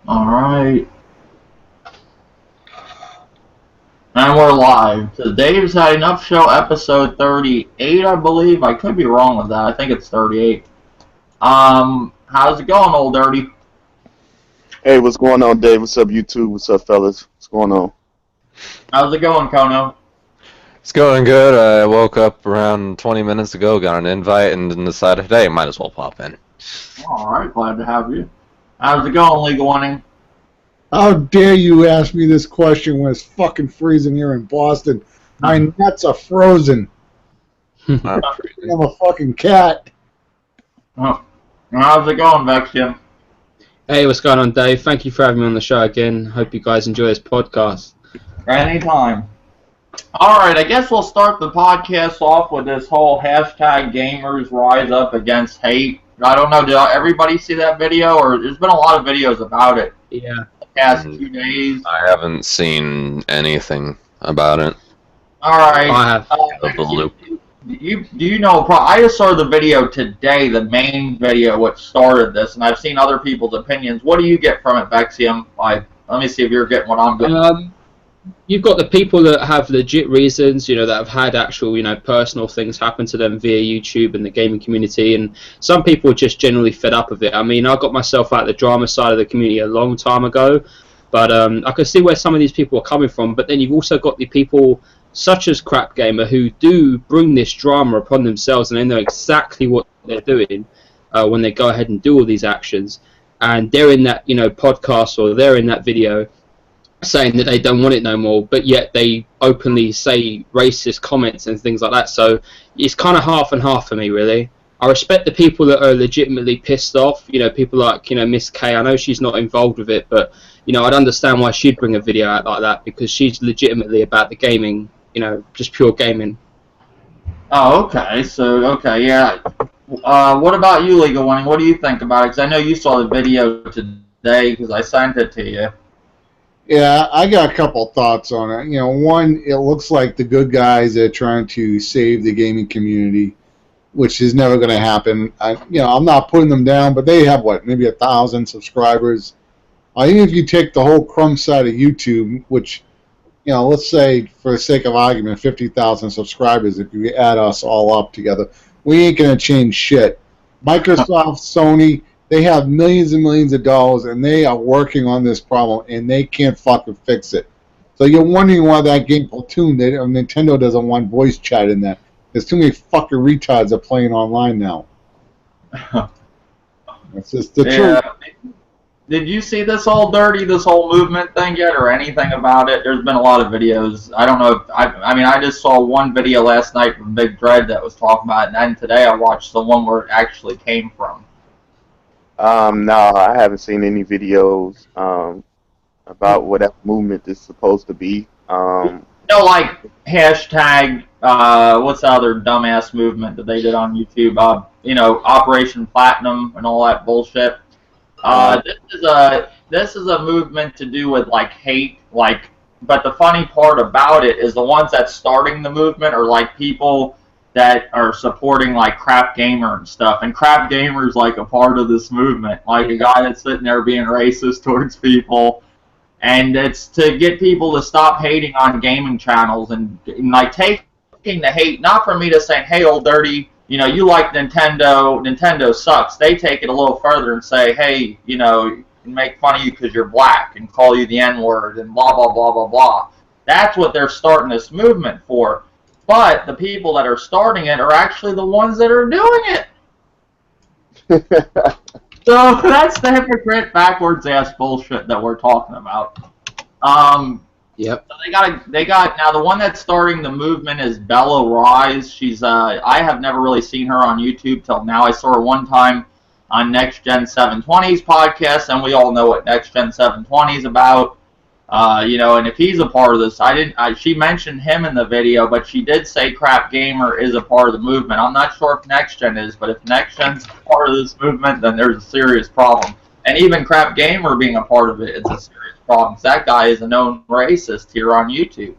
Alright. And we're live. So Dave's Had Enough Show, episode 38, I believe. I could be wrong with that. I think it's 38. How's it going, old Dirty? Hey, what's going on, Dave? What's up, YouTube? What's up, fellas? What's going on? How's it going, Kono? It's going good. I woke up around 20 minutes ago, got an invite, and then decided, hey, might as well pop in. Alright, glad to have you. How's it going, Legal Winning? How dare you ask me this question when it's fucking freezing here in Boston? My nuts are frozen. I'm a fucking cat. Oh. How's it going, Vexium? Hey, what's going on, Dave? Thank you for having me on the show again. Hope you guys enjoy this podcast. Anytime. Alright, I guess we'll start the podcast off with this whole hashtag gamers rise up against hate. I don't know, did everybody see that video? Or there's been a lot of videos about it. Yeah. The past 2 days. I haven't seen anything about it. Alright. I have. The loop. Do you know, I just saw the video today, the main video which started this, and I've seen other people's opinions. What do you get from it, Vexium? Let me see if you're getting what I'm getting. You've got the people that have legit reasons, that have had actual, personal things happen to them via YouTube and the gaming community, and some people are just generally fed up of it. I mean, I got myself out of the drama side of the community a long time ago, but I can see where some of these people are coming from, but then you've also got the people such as Crap Gamer who do bring this drama upon themselves, and they know exactly what they're doing when they go ahead and do all these actions, and they're in that, podcast, or they're in that video saying that they don't want it no more, but yet they openly say racist comments and things like that. So it's kind of half and half for me, really. I respect the people that are legitimately pissed off, people like, Miss K. I know she's not involved with it, but, I'd understand why she'd bring a video out like that, because she's legitimately about the gaming, just pure gaming. Oh, okay. So, okay, yeah. What about you, Legal Winning? What do you think about it? Because I know you saw the video today, because I sent it to you. Yeah, I got a couple thoughts on it. One, it looks like the good guys are trying to save the gaming community, which is never going to happen. I'm not putting them down, but they have, maybe 1,000 subscribers. I think if you take the whole crumb side of YouTube, which, let's say, for the sake of argument, 50,000 subscribers, if you add us all up together, we ain't going to change shit. Microsoft, Sony, they have millions and millions of dollars, and they are working on this problem, and they can't fucking fix it. So you're wondering why that game Platoon, Nintendo doesn't want voice chat in that. There's too many fucking retards are playing online now. That's just the truth. Did you see this whole movement thing yet, or anything about it? There's been a lot of videos. I don't know if I just saw one video last night from Big Dread that was talking about it, and then today I watched the one where it actually came from. No, I haven't seen any videos about what that movement is supposed to be. Like hashtag, what's the other dumbass movement that they did on YouTube? Operation Platinum and all that bullshit. This is a movement to do with hate, but the funny part about it is the ones that's starting the movement are people that are supporting Crap Gamer and stuff, and Crap Gamer's a part of this movement, a guy that's sitting there being racist towards people, and it's to get people to stop hating on gaming channels and taking the hate, not for me to say, hey, old Dirty, you like Nintendo sucks. They take it a little further and say, hey, make fun of you because you're black and call you the N-word and blah, blah, blah, blah, blah. That's what they're starting this movement for. But the people that are starting it are actually the ones that are doing it. So that's the hypocrite, backwards-ass bullshit that we're talking about. Yep. So they got now the one that's starting the movement is Bella Ryse. She's I have never really seen her on YouTube till now. I saw her one time on Next Gen 720's podcast, and we all know what Next Gen 720 is about. And if he's a part of this, she mentioned him in the video, but she did say Crap Gamer is a part of the movement. I'm not sure if Next Gen is, but if Next Gen's part of this movement, then there's a serious problem. And even Crap Gamer being a part of it is a serious problem. That guy is a known racist here on YouTube.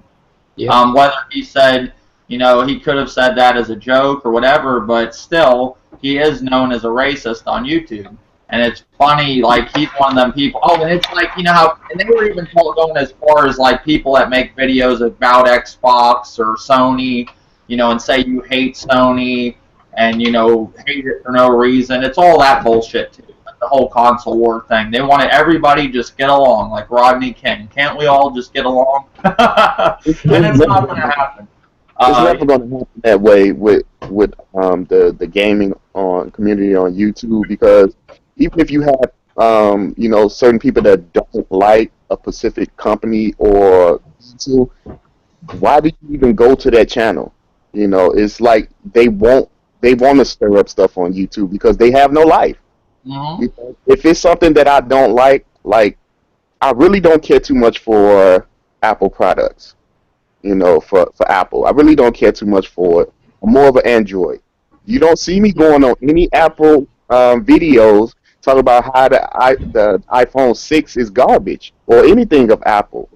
Yeah. Whether he said, he could have said that as a joke or whatever, but still, he is known as a racist on YouTube. And it's funny, like, he's one of them people. Oh, and it's like, you know how, and they were even going as far as, like, people that make videos about Xbox or Sony, you know, and say you hate Sony and, you know, hate it for no reason. It's all that bullshit, too. The whole console war thing. They wanted everybody just get along, like Rodney King. Can't we all just get along? And it's not going to happen. It's never going to happen that way with the gaming community on YouTube, because even if you have you know, certain people that don't like a specific company or so, why do you even go to that channel? You know, it's like they want to stir up stuff on YouTube because they have no life. Mm-hmm. If it's something that I don't like I really don't care too much for Apple products. You know, for Apple, I really don't care too much for it. I'm more of an Android. You don't see me going on any Apple videos talking about how the iPhone 6 is garbage or anything of Apple.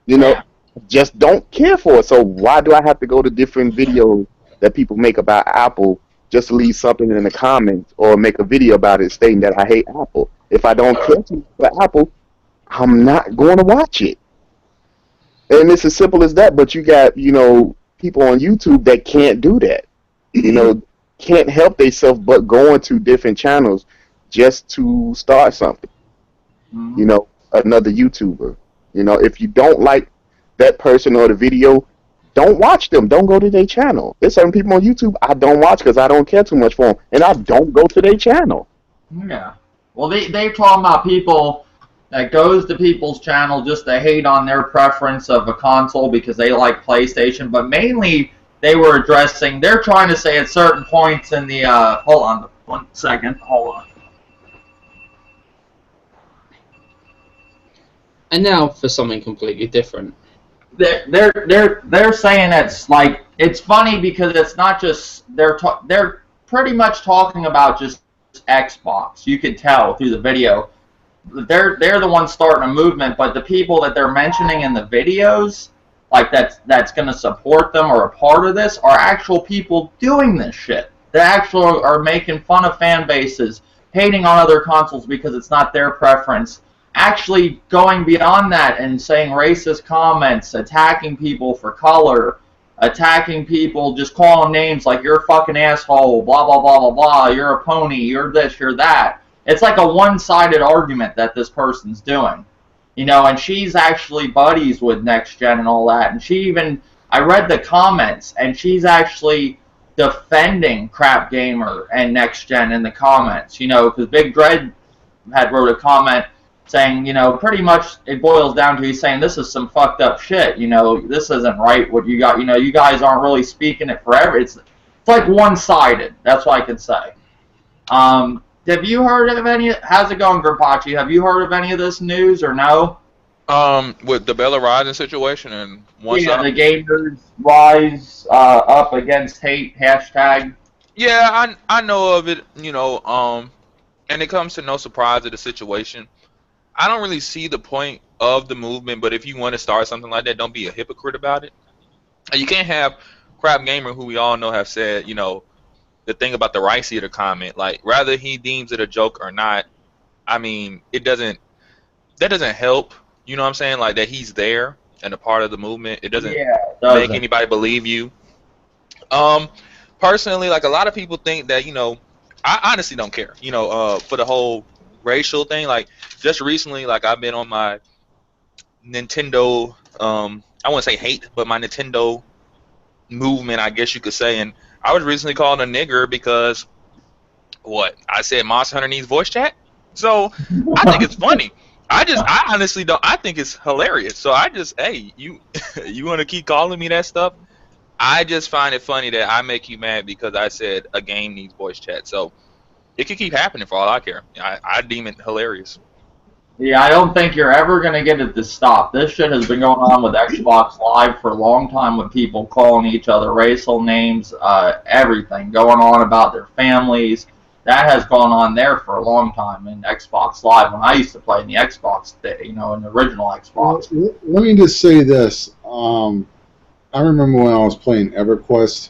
You know, just don't care for it. So why do I have to go to different videos that people make about Apple just to leave something in the comments or make a video about it stating that I hate Apple? If I don't care for Apple, I'm not going to watch it. And it's as simple as that. But you got, you know, people on YouTube that can't do that. You know, can't help themselves but going to different channels just to start something. You know, another YouTuber. You know, if you don't like that person or the video, don't watch them. Don't go to their channel. There's certain people on YouTube I don't watch because I don't care too much for them, and I don't go to their channel. Yeah. Well, they're talking about people that goes to people's channel just to hate on their preference of a console because they like PlayStation, but mainly they were addressing, they're trying to say at certain points in the, hold on 1 second, hold on. And now for something completely different. They're saying it's like, it's funny because it's not just, they're pretty much talking about just Xbox. You could tell through the video. They're the ones starting a movement, but the people that they're mentioning in the videos, like that's going to support them or a part of this, are actual people doing this shit. They actually are making fun of fan bases, hating on other consoles because it's not their preference, actually going beyond that and saying racist comments, attacking people for color, attacking people, just calling names like you're a fucking asshole, blah, blah, blah, blah, blah, you're a pony, you're this, you're that. It's like a one-sided argument that this person's doing. You know, and she's actually buddies with Next Gen and all that. And she even, I read the comments, and she's actually defending Crap Gamer and Next Gen in the comments. You know, because Big Dread had wrote a comment saying, you know, pretty much it boils down to he's saying this is some fucked up shit. You know, this isn't right what you got. You know, you guys aren't really speaking it forever. It's like one-sided. That's what I can say. Have you heard of any? How's it going, Grapachi? Have you heard of any of this news or no? With the Bella Ryse situation and one Yeah, the gamers rise up against hate hashtag. Yeah, I know of it. You know, and it comes to no surprise of the situation. I don't really see the point of the movement, but if you want to start something like that, don't be a hypocrite about it. You can't have Crap Gamer, who we all know have said, you know, the thing about the Ryse of the comment, like, whether he deems it a joke or not, I mean, that doesn't help, you know what I'm saying, like, that he's there and a part of the movement. It doesn't make anybody believe you. Personally, like, a lot of people think that, you know, I honestly don't care, you know, for the whole racial thing. Like, just recently, like, I've been on my Nintendo, I wouldn't say hate, but my Nintendo movement, I guess you could say, and I was recently called a nigger because I said Monster Hunter needs voice chat. So I think it's funny. I honestly don't. I think it's hilarious. So I just, hey, you want to keep calling me that stuff? I just find it funny that I make you mad because I said a game needs voice chat. So it could keep happening for all I care. I deem it hilarious. Yeah, I don't think you're ever going to get it to stop. This shit has been going on with Xbox Live for a long time with people calling each other racial names, everything, going on about their families. That has gone on there for a long time in Xbox Live when I used to play in the Xbox, you know, in the original Xbox. Let me just say this. I remember when I was playing EverQuest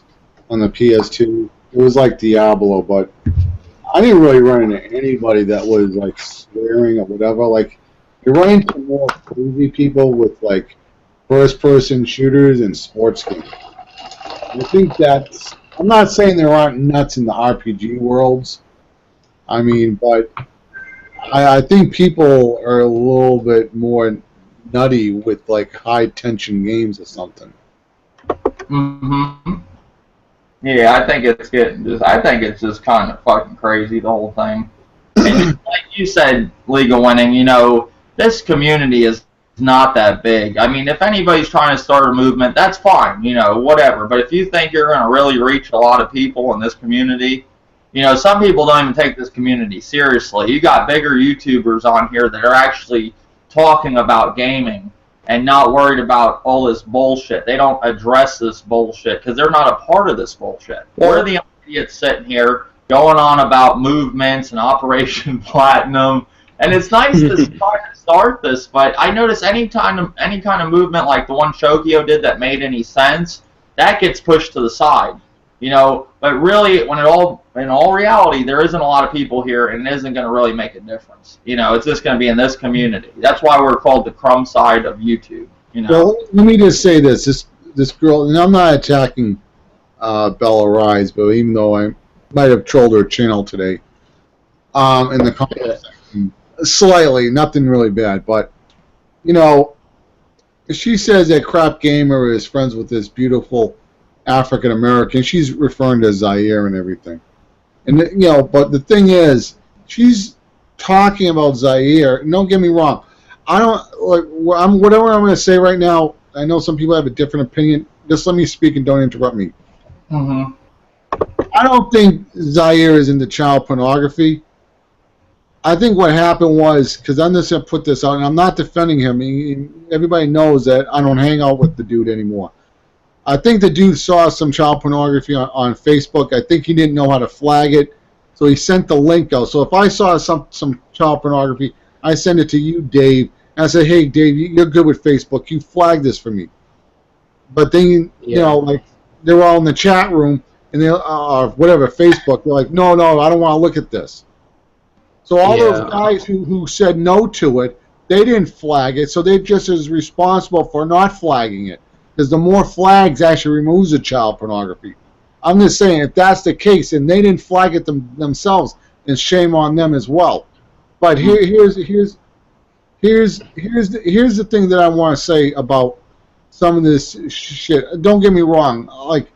on the PS2. It was like Diablo, but I didn't really run into anybody that was like swearing or whatever. Like, you run into more crazy people with like first-person shooters and sports games. I think that's. I'm not saying there aren't nuts in the RPG worlds. I mean, but I think people are a little bit more nutty with like high-tension games or something. Mm-hmm. Yeah, I think it's just kind of fucking crazy, the whole thing. And like you said, League of Winning, you know, this community is not that big. I mean, if anybody's trying to start a movement, that's fine, you know, whatever. But if you think you're going to really reach a lot of people in this community, you know, some people don't even take this community seriously. You got bigger YouTubers on here that are actually talking about gaming and not worried about all this bullshit. They don't address this bullshit because they're not a part of this bullshit. We're the idiots sitting here going on about movements and Operation Platinum, and it's nice to try to start this, but I notice any kind of movement like the one Shokio did that made any sense, that gets pushed to the side. You know, but really, in all reality, there isn't a lot of people here, and it isn't going to really make a difference. You know, it's just going to be in this community. That's why we're called the crumb side of YouTube. You know. Well, let me just say this girl, and I'm not attacking Bella Ryse, but even though I might have trolled her channel today, in the comment section, slightly, nothing really bad, but you know, she says that Crap Gamer is friends with this beautiful African American. She's referring to Zaire and everything, and you know. But the thing is, she's talking about Zaire. And don't get me wrong. I don't like. Whatever I'm going to say right now. I know some people have a different opinion. Just let me speak and don't interrupt me. Mm-hmm. I don't think Zaire is into child pornography. I think what happened was, because I'm just going to put this out, and I'm not defending him. Everybody knows that I don't hang out with the dude anymore. I think the dude saw some child pornography on Facebook. I think he didn't know how to flag it, so he sent the link out. So if I saw some child pornography, I send it to you, Dave, and I say, hey, Dave, you're good with Facebook. You flag this for me. But then, you know, like, they're all in the chat room, and they whatever, Facebook, they're like, no, I don't want to look at this. So all those guys who said no to it, they didn't flag it, so they're just as responsible for not flagging it. Because the more flags actually removes the child pornography. I'm just saying, if that's the case, and they didn't flag it themselves, then shame on them as well. But here's the thing that I want to say about some of this shit. Don't get me wrong. Like,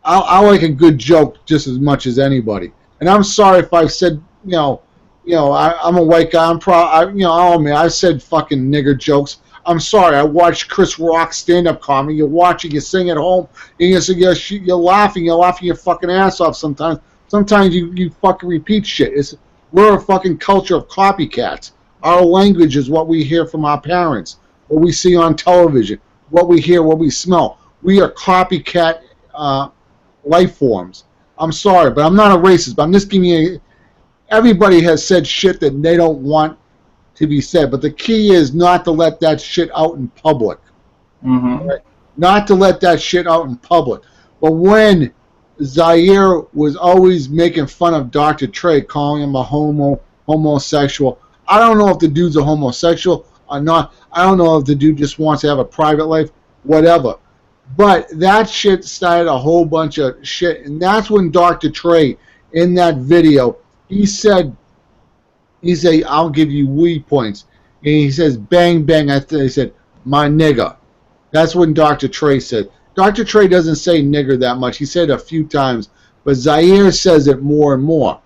I like a good joke just as much as anybody. And I'm sorry if I've said, I'm a white guy. I've said fucking nigger jokes. I'm sorry. I watched Chris Rock stand-up comedy. You're watching, you sing at home, and you're laughing your fucking ass off sometimes. Sometimes you fucking repeat shit. We're a fucking culture of copycats. Our language is what we hear from our parents, what we see on television, what we hear, what we smell. We are copycat life forms. I'm sorry, but I'm not a racist, but I'm just giving you... Everybody has said shit that they don't want to be said, but the key is not to let that shit out in public. Mm-hmm. Right? Not to let that shit out in public. But when Zaire was always making fun of Dr. Trey, calling him a homosexual, I don't know if the dude's a homosexual or not. I don't know if the dude just wants to have a private life, whatever. But that shit started a whole bunch of shit, and that's when Dr. Trey, in that video, he said, I'll give you weed points. And he says, bang, bang. He said, my nigga. That's when Dr. Trey said. Dr. Trey doesn't say nigger that much. He said it a few times. But Zaire says it more and more.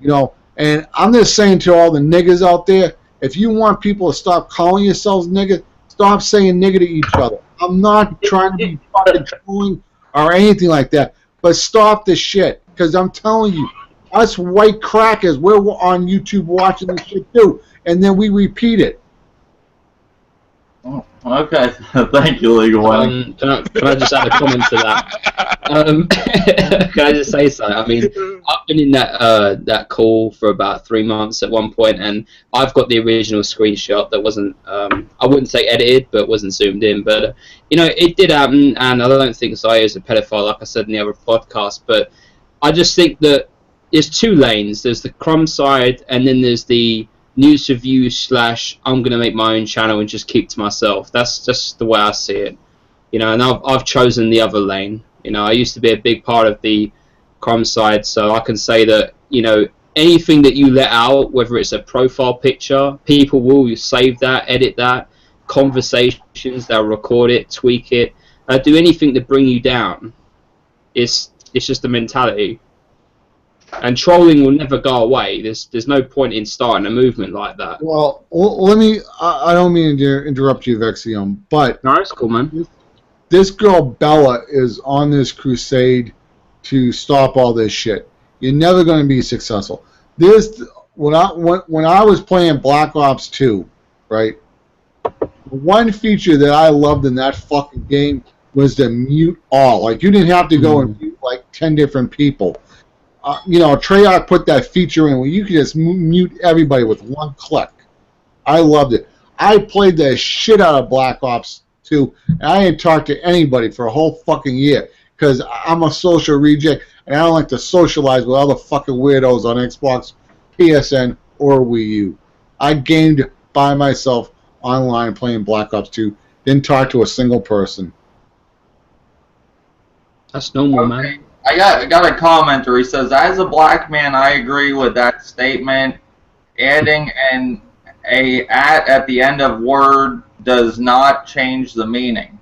You know, and I'm just saying to all the niggas out there, if you want people to stop calling yourselves nigger, stop saying nigger to each other. I'm not trying to be fucking trolling or anything like that. But stop the shit. Because I'm telling you, us white crackers, we're on YouTube watching this shit too, and then we repeat it. Oh, okay, thank you, League of Winning. Can I just add a comment to that? Can I just say something? I mean, I've been in that call for about 3 months at one point, and I've got the original screenshot that wasn't, I wouldn't say edited, but wasn't zoomed in. But, it did happen, and I don't think Zaire is a pedophile, like I said in the other podcast, but I just think that there's two lanes. There's the Crum side, and then there's the news review / I'm gonna make my own channel and just keep to myself. That's just the way I see it, you know. And I've chosen the other lane. You know, I used to be a big part of the Crum side, so I can say that, you know, anything that you let out, whether it's a profile picture, people will save that, edit that. Conversations, they'll record it, tweak it, do anything to bring you down. It's just a mentality. And trolling will never go away. There's no point in starting a movement like that. Well, let me. I don't mean to interrupt you, Vexium, but No, it's cool, man. this girl Bella is on this crusade to stop all this shit. You're never going to be successful. When I was playing Black Ops 2, right? One feature that I loved in that fucking game was to mute all. Like, you didn't have to go and mute like 10 different people. You know, Treyarch put that feature in where you could just mute everybody with one click. I loved it. I played the shit out of Black Ops 2, and I didn't talk to anybody for a whole fucking year because I'm a social reject, and I don't like to socialize with other fucking weirdos on Xbox, PSN, or Wii U. I gamed by myself online playing Black Ops 2. Didn't talk to a single person. That's normal, man. I got a commenter. He says, as a black man, I agree with that statement. Adding a at the end of word does not change the meaning.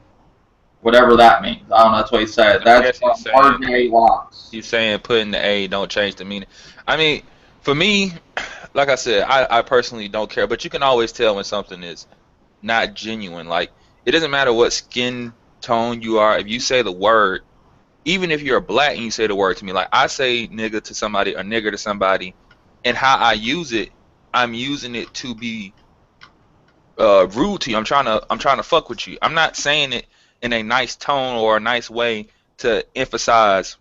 Whatever that means. I don't know. That's what he said. That's RJ Locks. He's saying putting the A don't change the meaning. I mean, for me, like I said, I personally don't care. But you can always tell when something is not genuine. Like, it doesn't matter what skin tone you are. If you say the word, even if you're black and you say the word to me, like I say nigga to somebody or nigger to somebody, and how I use it, I'm using it to be rude to you. I'm trying to fuck with you. I'm not saying it in a nice tone or a nice way to emphasize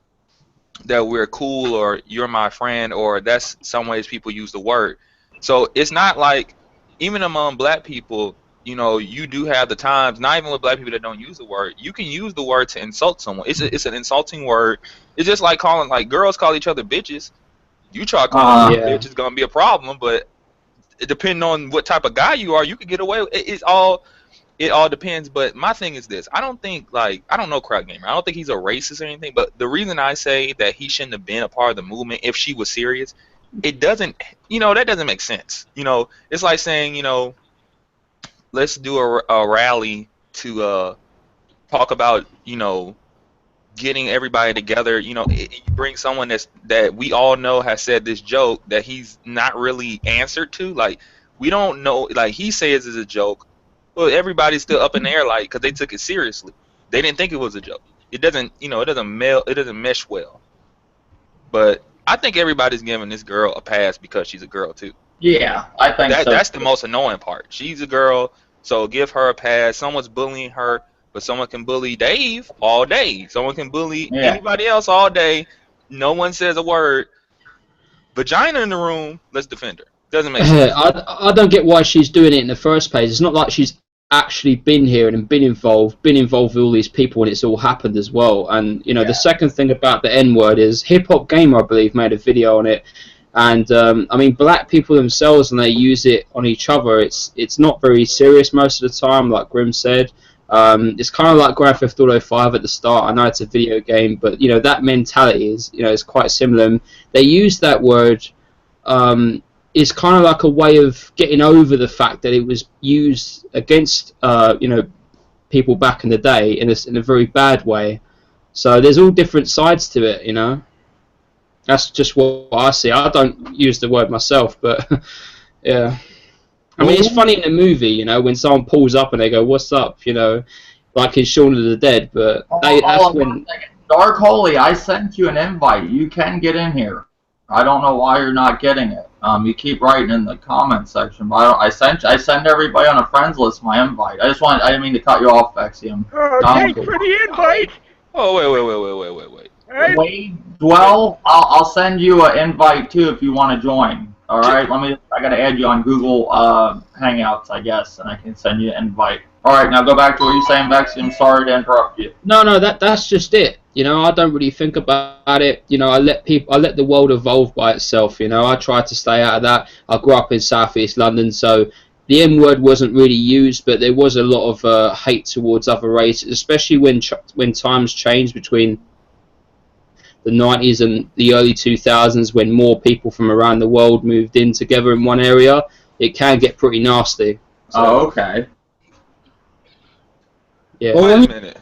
that we're cool or you're my friend, or that's some ways people use the word. So it's not like, even among black people, you know, you do have the times, not even with black people that don't use the word, you can use the word to insult someone. It's an insulting word. It's just like calling, like girls call each other bitches. You try calling them bitch, it's gonna be a problem, but depending on what type of guy you are, you can get away with it. It all depends. But my thing is this: I don't think, like, I don't know Crowd Gamer. I don't think he's a racist or anything. But the reason I say that he shouldn't have been a part of the movement if she was serious, it doesn't, you know, that doesn't make sense. You know, it's like saying, you know, let's do a rally to talk about, you know, getting everybody together. You know, you bring someone that we all know has said this joke that he's not really answered to. Like, we don't know. Like, he says it's a joke. Well, everybody's still up in the air, like, because they took it seriously. They didn't think it was a joke. It doesn't, you know, it doesn't mesh well. But I think everybody's giving this girl a pass because she's a girl too. Yeah, I think so. That's the most annoying part. She's a girl, so give her a pass. Someone's bullying her, but someone can bully Dave all day. Someone can bully anybody else all day. No one says a word. Vagina in the room, let's defend her. Doesn't make sense. I don't get why she's doing it in the first place. It's not like she's actually been here and been involved with all these people when it's all happened as well. And, you know, the second thing about the N-word is Hip Hop Gamer, I believe, made a video on it. And, I mean, black people themselves, when they use it on each other, it's not very serious most of the time, like Grim said. It's kind of like Grand Theft Auto 5 at the start. I know it's a video game, but, you know, that mentality is, you know, it's quite similar. And they use that word, is kind of like a way of getting over the fact that it was used against, you know, people back in the day in a very bad way. So there's all different sides to it, you know. That's just what I see. I don't use the word myself, but yeah. I mean, it's funny in the movie, you know, when someone pulls up and they go, "What's up?" You know, like in Shaun of the Dead. But that's when. Dark Holy, I sent you an invite. You can get in here. I don't know why you're not getting it. You keep writing in the comment section, but I send everybody on a friends list my invite. I didn't mean to cut you off, Vexium. Thanks for the invite. Oh, wait. Wade Dwell, I'll send you an invite too if you want to join. All right, I gotta add you on Google Hangouts, I guess, and I can send you an invite. All right, now go back to what you're saying, Vexium. Sorry to interrupt you. No, that's just it. You know, I don't really think about it. You know, I let the world evolve by itself. You know, I try to stay out of that. I grew up in Southeast London, so the N word wasn't really used, but there was a lot of hate towards other races, especially when times changed between the 90s and the early 2000s, when more people from around the world moved in together in one area. It can get pretty nasty. So, Oh, okay. yeah. Wait a minute.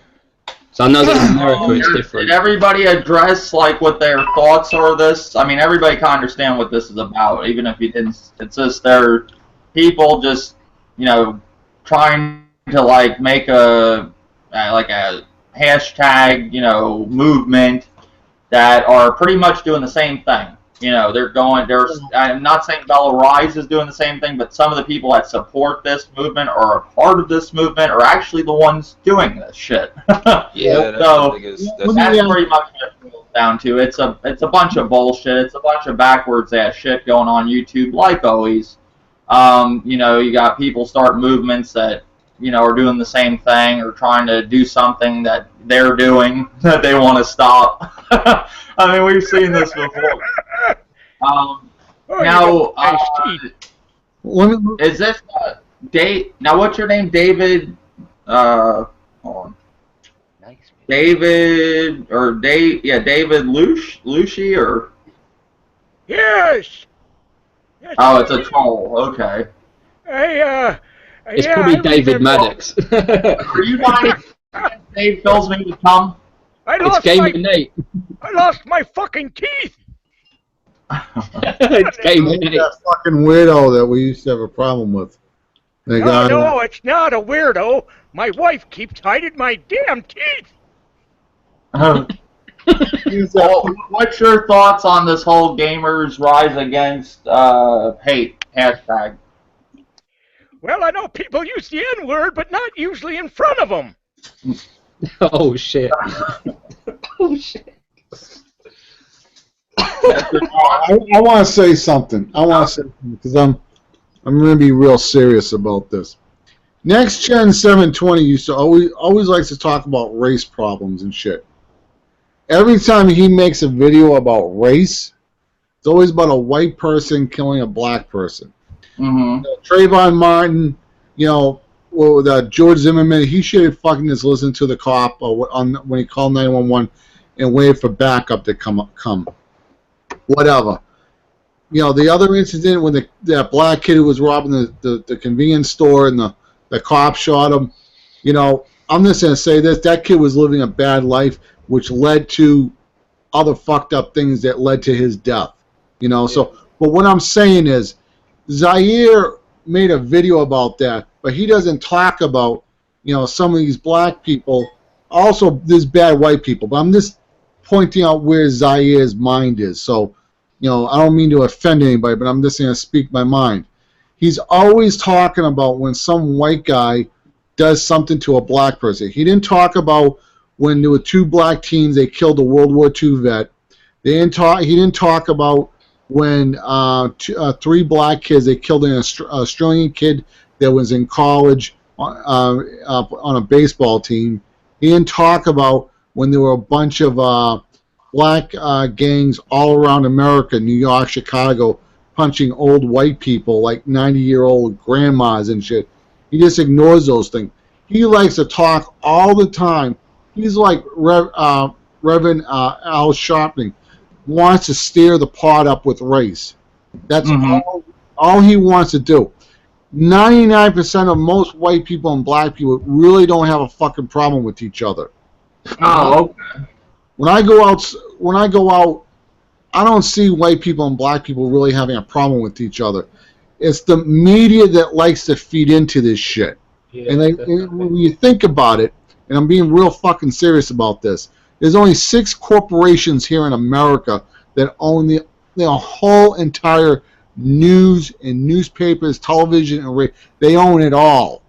So I know that in America it's different. Did everybody address like what their thoughts are? This, I mean, everybody can understand what this is about, even if you didn't. It's just they're people just, you know, trying to like make a hashtag, you know, movement that are pretty much doing the same thing. You know, I'm not saying Ryse is doing the same thing, but some of the people that support this movement or are part of this movement are actually the ones doing this shit. Yeah. So that's pretty much what it boils down to. It's a bunch of bullshit. It's a bunch of backwards ass shit going on YouTube, like always. You know, you got people start movements that, you know, are doing the same thing or trying to do something that they're doing that they want to stop. I mean, we've seen this before. Now, is this Dave? Now, what's your name, David? Hold on. David or Dave? Yeah, David Lushi or? Yes. Oh, it's a troll. Okay. It's probably David Maddox. Are you guys? Dave tells me to come. It's Gamer Nate. I lost my fucking teeth. It's Gamer Nate. That fucking weirdo that we used to have a problem with. No, it's not a weirdo. My wife keeps hiding my damn teeth. Well, what's your thoughts on this whole gamers rise against hate hashtag? Well, I know people use the N-word, but not usually in front of them. Oh shit. Oh shit. I want to say something. Because I'm going to be real serious about this. Next Gen 720 used to always likes to talk about race problems and shit. Every time he makes a video about race, it's always about a white person killing a black person. Mm-hmm. Trayvon Martin, you know, with George Zimmerman, he should have fucking just listened to the cop when he called 911 and waited for backup to come. Whatever. You know, the other incident when that black kid who was robbing the convenience store and the cop shot him, you know, I'm just going to say this, that kid was living a bad life, which led to other fucked up things that led to his death. You know, so, but what I'm saying is, Zaire made a video about that, but he doesn't talk about, you know, some of these black people. Also, there's bad white people, but I'm just pointing out where Zaire's mind is. So, you know, I don't mean to offend anybody, but I'm just going to speak my mind. He's always talking about when some white guy does something to a black person. He didn't talk about when there were two black teens, they killed a World War II vet. He didn't talk about when three black kids, they killed an Australian kid that was in college on a baseball team. He didn't talk about when there were a bunch of black gangs all around America, New York, Chicago, punching old white people like 90-year-old grandmas and shit. He just ignores those things. He likes to talk all the time. He's like Reverend Al Sharpton, wants to stir the pot up with race. That's all he wants to do. 99% of most white people and black people really don't have a fucking problem with each other. Oh, okay. When I go out, I don't see white people and black people really having a problem with each other. It's the media that likes to feed into this shit. Yeah, and when you think about it, and I'm being real fucking serious about this, there's only 6 corporations here in America that own the whole entire news and newspapers, television, and radio. They own it all.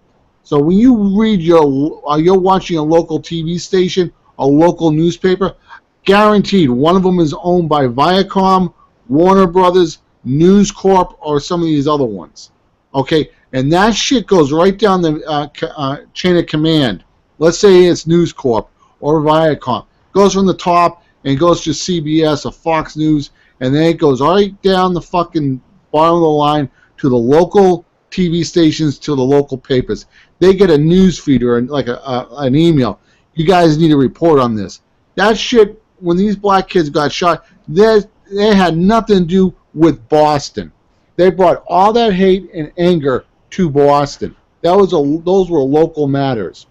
So when you read you're watching a local TV station, a local newspaper, guaranteed one of them is owned by Viacom, Warner Brothers, News Corp, or some of these other ones. Okay, and that shit goes right down the chain of command. Let's say it's News Corp or Viacom. goes from the top and goes to CBS or Fox News, and then it goes right down the fucking bottom of the line to the local TV stations, to the local papers. They get a news feed or like an email. You guys need to report on this. That shit, when these black kids got shot, they had nothing to do with Boston. They brought all that hate and anger to Boston. Those were local matters.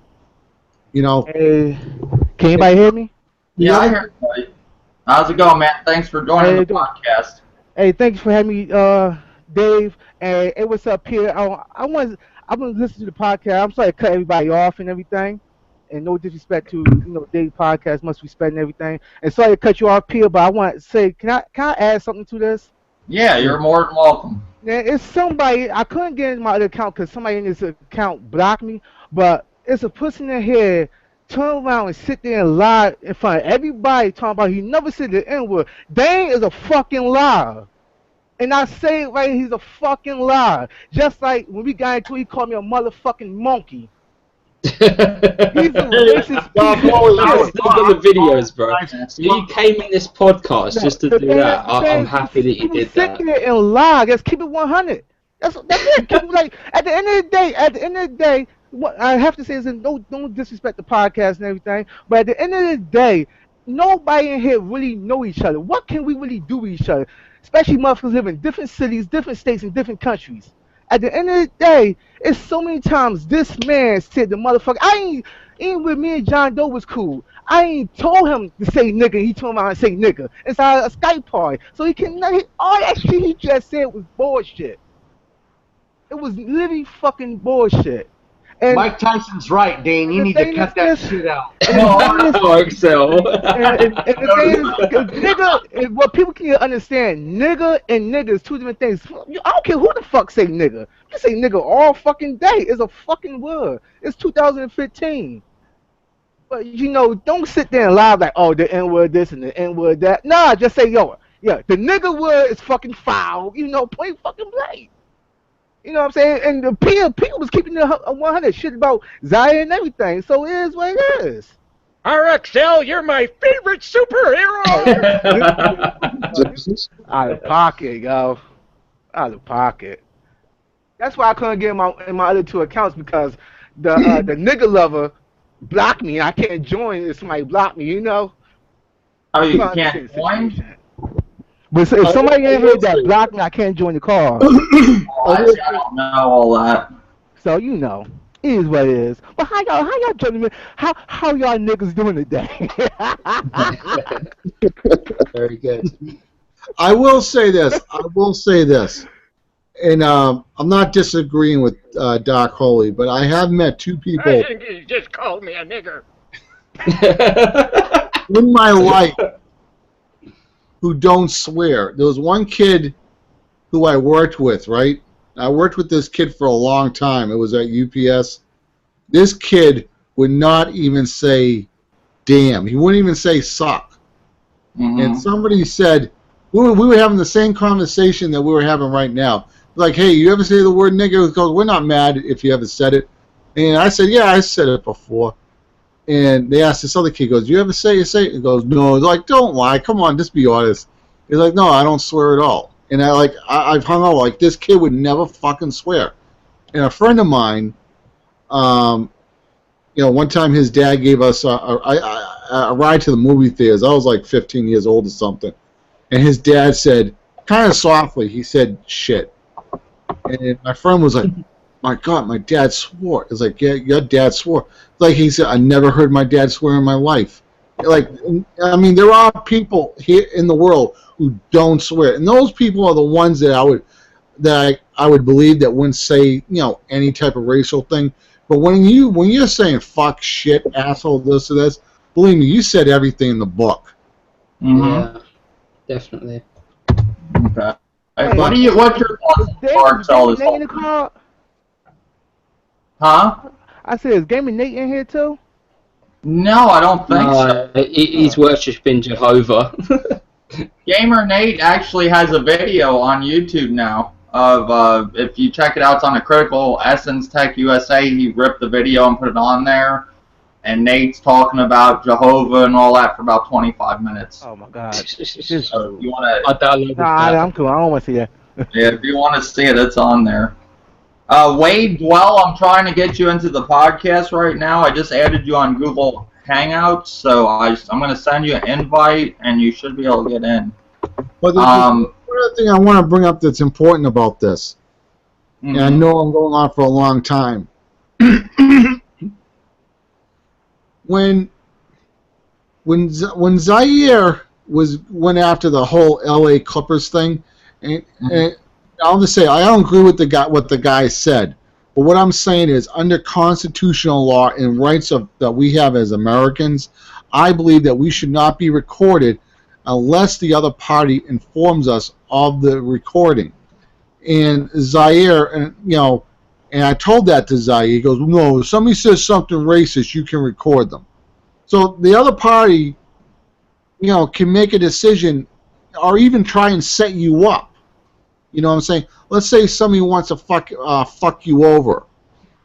You know. Hey, can anybody hear me? Yeah, I hear you, buddy. How's it going, man? Thanks for joining the podcast. Hey, thanks for having me, Dave. And hey, what's up here? I'm gonna listen to the podcast. I'm sorry to cut everybody off and everything. And no disrespect to Dave's podcast, much respect and everything. And sorry to cut you off, Pierre, but I want to say, can I add something to this? Yeah, you're more than welcome. Yeah, it's somebody. I couldn't get in my other account because somebody in this account blocked me. But it's a person in here turn around and sit there and lie in front of everybody talking about he never said the N-word. Dane is a fucking liar. And I say it right, he's a fucking liar. Just like when we got into it, he called me a motherfucking monkey. He's a racist. I've still got the videos, bro. You came in this podcast just to do that. I'm happy that you did that. Sit there and lie. Just keep it 100. That's it. Keep it like at the end of the day. What I have to say is don't disrespect the podcast and everything. But at the end of the day, nobody in here really know each other. What can we really do with each other? Especially motherfuckers live in different cities, different states, and different countries. At the end of the day, it's so many times this man said the motherfucker, even with me and John Doe was cool. I ain't told him to say nigga, he told me to say nigga. It's a Skype party. So all that shit he just said was bullshit. It was literally fucking bullshit. And Mike Tyson's right, Dane. You need to cut that shit out. Oh, Excel. And the thing is, nigga, what people can understand, nigga and nigga is two different things. I don't care who the fuck say nigga. You say nigga all fucking day. It's a fucking word. It's 2015. But, don't sit there and lie like, oh, the N-word this and the N-word that. Nah, just say, the nigga word is fucking foul. Point fucking blank. You know what I'm saying? And the people was keeping the 100 shit about Zion and everything. So it is what it is. RXL, you're my favorite superhero! Out of pocket, yo. Out of pocket. That's why I couldn't get in my other two accounts because the nigga lover blocked me. I can't join if somebody blocked me, Oh, you can't join? But if somebody in here that blocked me, I can't join the call. I don't know all that. So it is what it is. But how y'all gentlemen, how y'all niggas doing today? Very good. I will say this. And I'm not disagreeing with Doc Holy, but I have met two people I think he just called me a nigger. in my life who don't swear. There was one kid who I worked with, right? I worked with this kid for a long time. It was at UPS. This kid would not even say damn. He wouldn't even say suck. Mm-hmm. And somebody said, we were having the same conversation that we were having right now. Like, hey, you ever say the word nigger? He goes, we're not mad if you ever said it. And I said, yeah, I said it before. And they asked this other kid, goes, do you ever say it? He goes, no. They're like, don't lie. Come on, just be honest. He's like, no, I don't swear at all. And I've hung out, like, this kid would never fucking swear. And a friend of mine, one time his dad gave us a ride to the movie theaters. I was like 15 years old or something. And his dad said, kind of softly, he said, shit. And my friend was like, my God, my dad swore. It's like, yeah, your dad swore. Like he said, I never heard my dad swear in my life. Like, I mean, there are people here in the world who don't swear, and those people are the ones that I would believe that wouldn't say any type of racial thing. But when you're saying fuck, shit, asshole, this or this, believe me, you said everything in the book. Mm-hmm. Yeah, definitely. Okay. Hey, what's your thoughts on RXL? Huh? I said, is Gaming Nate in here too? No, I don't think so. He's worshiping Jehovah. Gamer Nate actually has a video on YouTube now of if you check it out, it's on the Critical Essence Tech USA. He ripped the video and put it on there. and Nate's talking about Jehovah and all that for about 25 minutes. Oh my God. So if you want to, I'm cool. I don't want to see that. yeah, if you want to see it, it's on there. Wade Dwell, I'm trying to get you into the podcast right now. I just added you on Google Hangouts, so I'm going to send you an invite, and you should be able to get in. But there's one other thing I want to bring up that's important about this, and I know I'm going on for a long time. When Zaire went after the whole LA Clippers thing, and I'll just say I don't agree with what the guy said, but what I'm saying is under constitutional law and rights that we have as Americans, I believe that we should not be recorded unless the other party informs us of the recording. And Zaire, and I told that to Zaire. He goes, no, if somebody says something racist, you can record them. So the other party, can make a decision or even try and set you up. You know what I'm saying? Let's say somebody wants to fuck you over.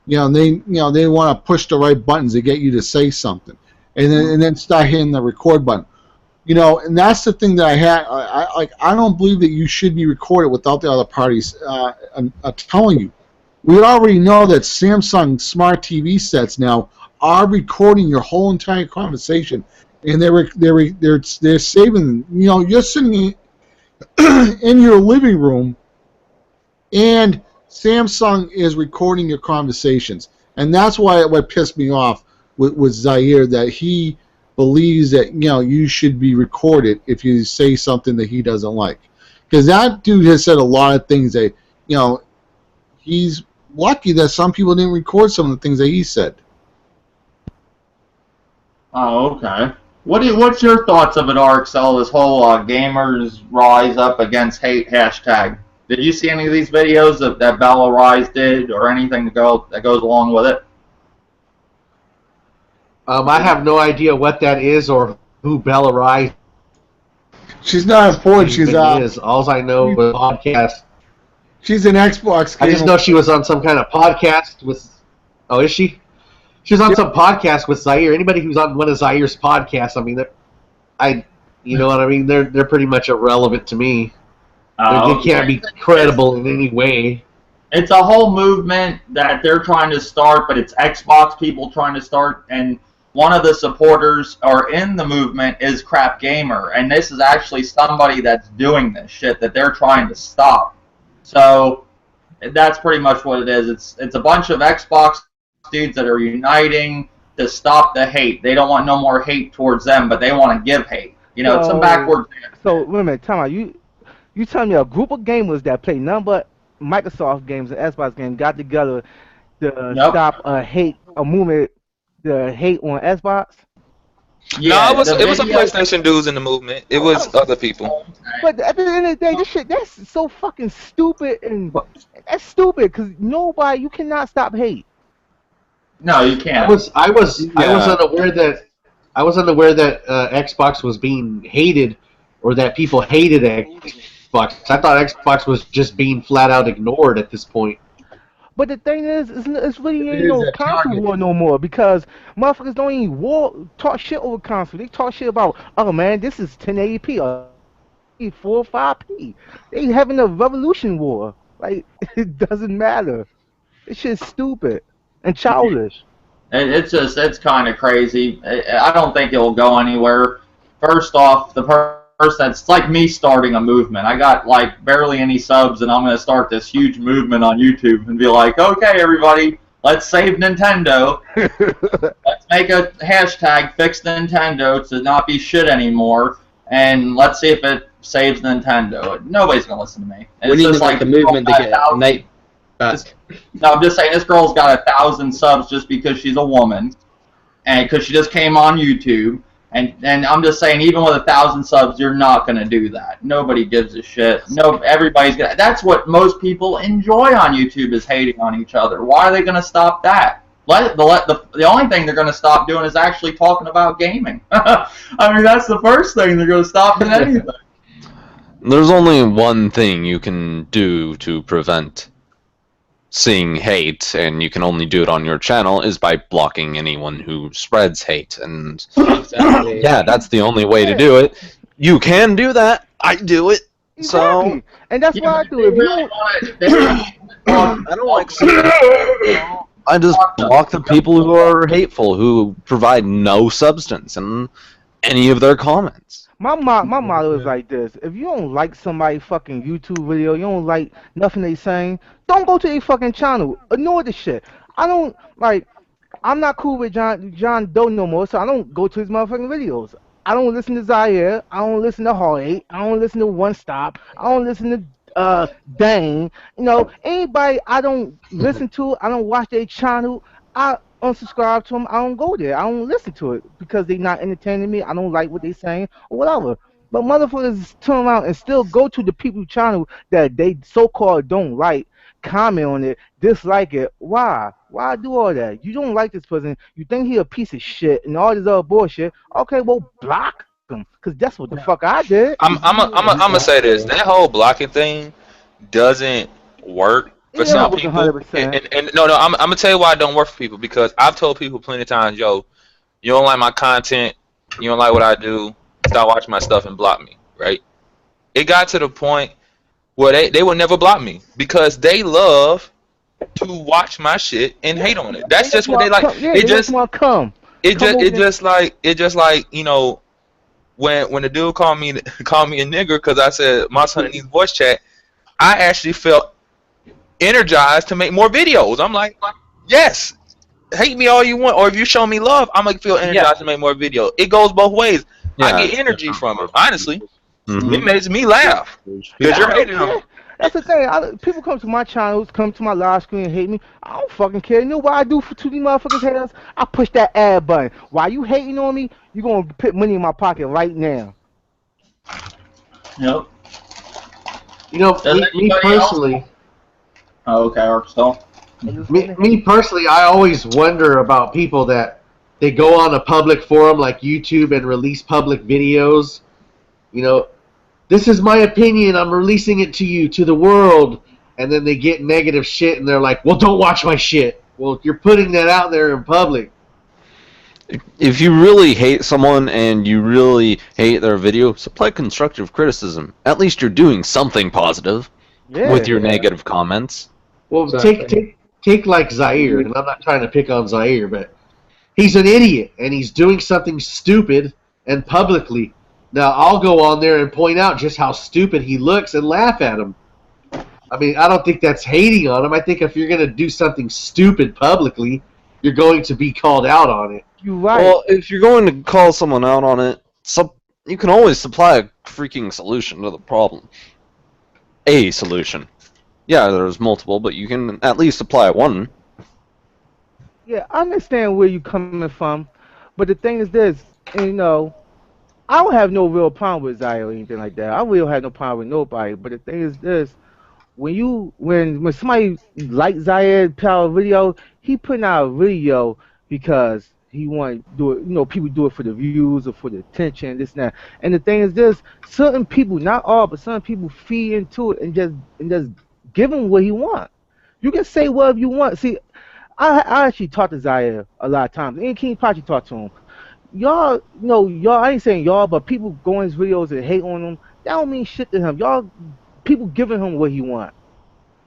They want to push the right buttons to get you to say something, and then start hitting the record button. And that's the thing that I had. I don't believe that you should be recorded without the other parties telling you. We already know that Samsung smart TV sets now are recording your whole entire conversation, and they're saving. You're sitting in your living room, and Samsung is recording your conversations, and that's why what pissed me off with Zaire, that he believes that you should be recorded if you say something that he doesn't like, because that dude has said a lot of things that he's lucky that some people didn't record some of the things that he said. Oh, okay. What's your thoughts of it, RXL? This whole gamers rise up against hate hashtag. Did you see any of these videos that Bella Ryse did, or anything that goes along with it? I have no idea what that is or who Bella Ryse She's not important. She's all I know was podcast. She's an Xbox gamer. I just know she was on some kind of podcast with. Oh, is she? She was on some podcast with Zaire. Anybody who's on one of Zaire's podcasts, I mean, you know what I mean? They're pretty much irrelevant to me. They can't be credible in any way. It's a whole movement that they're trying to start, but it's Xbox people trying to start, and one of the supporters or in the movement is Crap Gamer, and this is actually somebody that's doing this shit that they're trying to stop. So that's pretty much what it is. It's a bunch of Xbox dudes that are uniting to stop the hate. They don't want no more hate towards them, but they want to give hate. It's some backwards. So wait a minute, time out. You telling me a group of gamers that play none but Microsoft games and Xbox games got together to stop a movement, the hate on Xbox? Yeah, no, it was some PlayStation dudes in the movement. It was other people. But at the end of the day, that's so fucking stupid, and that's stupid because you cannot stop hate. No, you can't. I was unaware that Xbox was being hated, or that people hated Xbox. I thought Xbox was just being flat out ignored at this point. But the thing is, it's really ain't no console war no more, because motherfuckers don't even talk shit over console. They talk shit about, oh man, this is 1080p or 405p. They having a revolution war. Like, it doesn't matter. It's just stupid and childish. It's kind of crazy. I don't think it will go anywhere. First off, the person, it's like me starting a movement. I got like barely any subs, and I'm going to start this huge movement on YouTube and be like, okay, everybody, let's save Nintendo. Let's make a hashtag, fix Nintendo to not be shit anymore, and let's see if it saves Nintendo. Nobody's going to listen to me. And we need to like the movement to get Nate back. No, I'm just saying, this girl's got 1,000 subs just because she's a woman, and because she just came on YouTube. And I'm just saying, even with 1,000 subs, you're not going to do that. Nobody gives a shit. Everybody's gonna. That's what most people enjoy on YouTube, is hating on each other. Why are they going to stop that? The only thing they're going to stop doing is actually talking about gaming. I mean, that's the first thing they're going to stop doing anything. There's only one thing you can do to prevent seeing hate, and you can only do it on your channel, is by blocking anyone who spreads hate. And Exactly. yeah, that's the only way to do it. You can do that. I do it. So Exactly. And that's why I do it. If you don't, I don't like I just block the people who are hateful, who provide no substance in any of their comments. my motto is like this: if you don't like somebody's fucking YouTube video, you don't like nothing they saying, don't go to their fucking channel. Ignore the shit. I don't like. I'm not cool with John Doe no more, so I don't go to his motherfucking videos. I don't listen to Zaire. I don't listen to Hard I don't listen to One Stop. I don't listen to Dane. You know, anybody I don't listen to, I don't watch their channel. I unsubscribe to them. I don't go there. I don't listen to it because they not entertaining me. I don't like what they saying or whatever. But motherfuckers turn around and still go to the people's channel that they so-called don't like, comment on it, dislike it. Why? Why do all that? You don't like this person. You think he a piece of shit and all this other bullshit. Okay, well, block him, because that's what the fuck I did. I'm gonna say this. That whole blocking thing doesn't work for some people. 100%. And no, I'm gonna tell you why it don't work for people, because I've told people plenty of times, yo, you don't like my content, you don't like what I do, stop watching my stuff and block me, right? It got to the point where they would never block me because they love to watch my shit and hate on it. That's just what they like. It just want to come. It just like you know, when the dude called me a nigger because I said my son needs voice chat, I actually felt energized to make more videos. I'm like, yes, hate me all you want, or if you show me love, I'm gonna feel energized to make more videos. It goes both ways. Yeah. I get energy from it. Honestly, it makes me laugh because you're hating them. That's the thing. People come to my channels, come to my live screen and hate me. I don't fucking care. You know what I do to these motherfuckers haters? I push that add button. While you hating on me, you gonna put money in my pocket right now. Yep. You know, me personally. Oh, okay, Arkansas. Me personally, I always wonder about people that they go on a public forum like YouTube and release public videos. You know, this is my opinion, I'm releasing it to you, to the world, and then they get negative shit and they're like, well, don't watch my shit. Well, you're putting that out there in public. If you really hate someone and you really hate their video, supply constructive criticism. At least you're doing something positive with your negative comments. Well, take like Zaire, and I'm not trying to pick on Zaire, but he's an idiot, and he's doing something stupid and publicly. Now, I'll go on there and point out just how stupid he looks and laugh at him. I mean, I don't think that's hating on him. I think if you're going to do something stupid publicly, you're going to be called out on it. You're right. Well, if you're going to call someone out on it, you can always supply a freaking solution to the problem. A solution. Yeah, there's multiple, but you can at least supply one. Yeah, I understand where you're coming from, but the thing is this, you know, I don't have no real problem with Zaire or anything like that. I really don't have no problem with nobody. But the thing is this: when somebody like Zaire put out a video, he putting out a video because he want to do it. You know, people do it for the views or for the attention, this and that. And the thing is this: certain people, not all, but some people feed into it and just give him what he want. You can say whatever you want. See, I actually talked to Zaire a lot of times. And King Pachi talked to him. Y'all, I ain't saying y'all, but people go in his videos and hate on him. That don't mean shit to him. Y'all, people giving him what he want,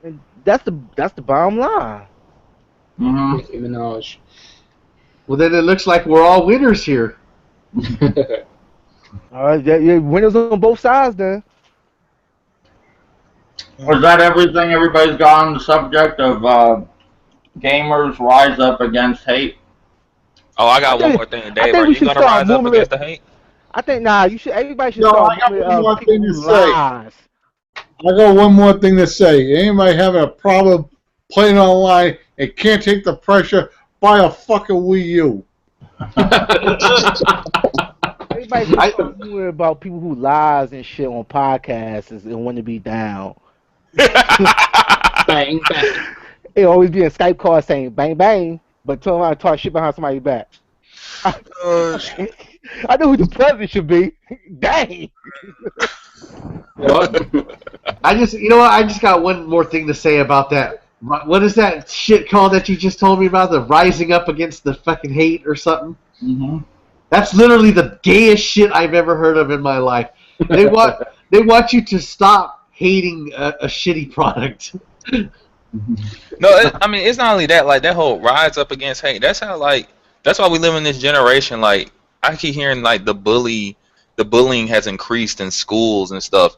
and that's the bottom line. Nicki Minaj. Well, then it looks like we're all winners here. All right, yeah, winners on both sides then. Was that everything everybody's got on the subject of gamers rise up against hate? Oh, I got one more thing, Dave. Are you gonna rise up against the hate? I think everybody should start moving people who lies. I got one more thing to say. Anybody having a problem playing online and can't take the pressure, buy a fucking Wii U. Everybody should start moving about people who lies and shit on podcasts and want to be down. Bang, bang. It always be a Skype call saying bang bang, but turn around and talk shit behind somebody's back. I know who the president should be. Dang. What? I just got one more thing to say about that What is that shit called that you just told me about? The rising up against the fucking hate or something? Mm-hmm. That's literally the gayest shit I've ever heard of in my life. They want you to stop hating a shitty product. No, I mean it's not only that. Like that whole rise up against hate. That's how that's why we live in this generation. Like I keep hearing like the bullying has increased in schools and stuff.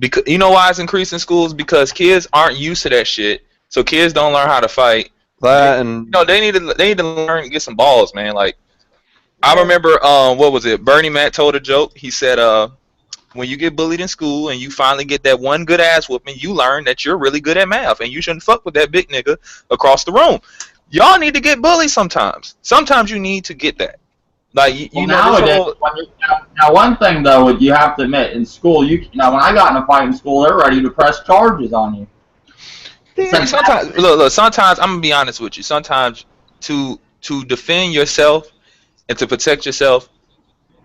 Because you know why it's increased in schools? Because kids aren't used to that shit. So kids don't learn how to fight. That and they need to learn and get some balls, man. Like I remember what was it? Bernie Mac told a joke. He said when you get bullied in school and you finally get that one good ass whooping, you learn that you're really good at math and you shouldn't fuck with that big nigga across the room. Y'all need to get bullied sometimes. Sometimes you need to get that. Like you know nowadays, now one thing though, you have to admit, in school, when I got in a fight in school, they're ready to press charges on you. Sometimes, look, sometimes I'm gonna be honest with you. Sometimes to defend yourself and to protect yourself,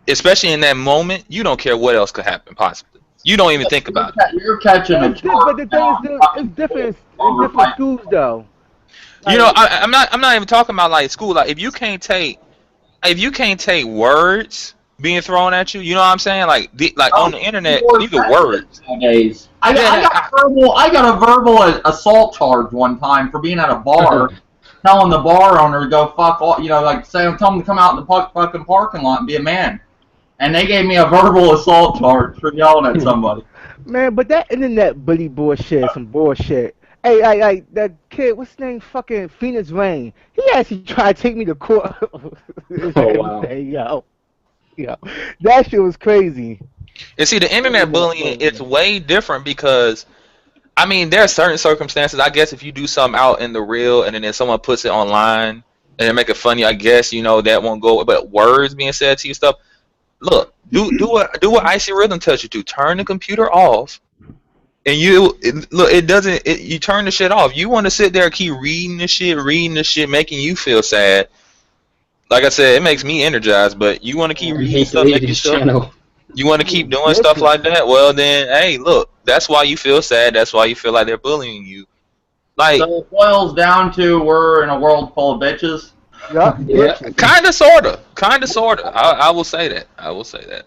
especially in that moment, you don't care what else could happen. Possibly, you don't even think about it. You're catching a charge. But the thing is, it's different in different schools, though. You know, I'm not even talking about like school. Like if you can't take words being thrown at you, you know what I'm saying? Like on the internet, these are words. Nowadays. I got a verbal assault charge one time for being at a bar, telling the bar owner to go fuck all, like tell him to come out in the fucking parking lot and be a man. And they gave me a verbal assault charge for yelling at somebody. Man, but that internet bully bullshit, some bullshit. Hey, that kid, what's his name? Fucking Phoenix Rain. He actually tried to take me to court. Yo, that shit was crazy. And see, the internet bullying, it's way different because, I mean, there are certain circumstances. I guess if you do something out in the real and then someone puts it online and they make it funny, I guess that won't go. But words being said to you, stuff. Look, do what Icy Rhythm tells you to. Turn the computer off. And you turn the shit off. You want to sit there and keep reading the shit, making you feel sad. Like I said, it makes me energized, but you want to keep reading stuff, you want to keep doing stuff like that. Well, then, hey, look, that's why you feel sad. That's why you feel like they're bullying you. Like, so it boils down to we're in a world full of bitches. Yeah. Kind of, sorta. I will say that.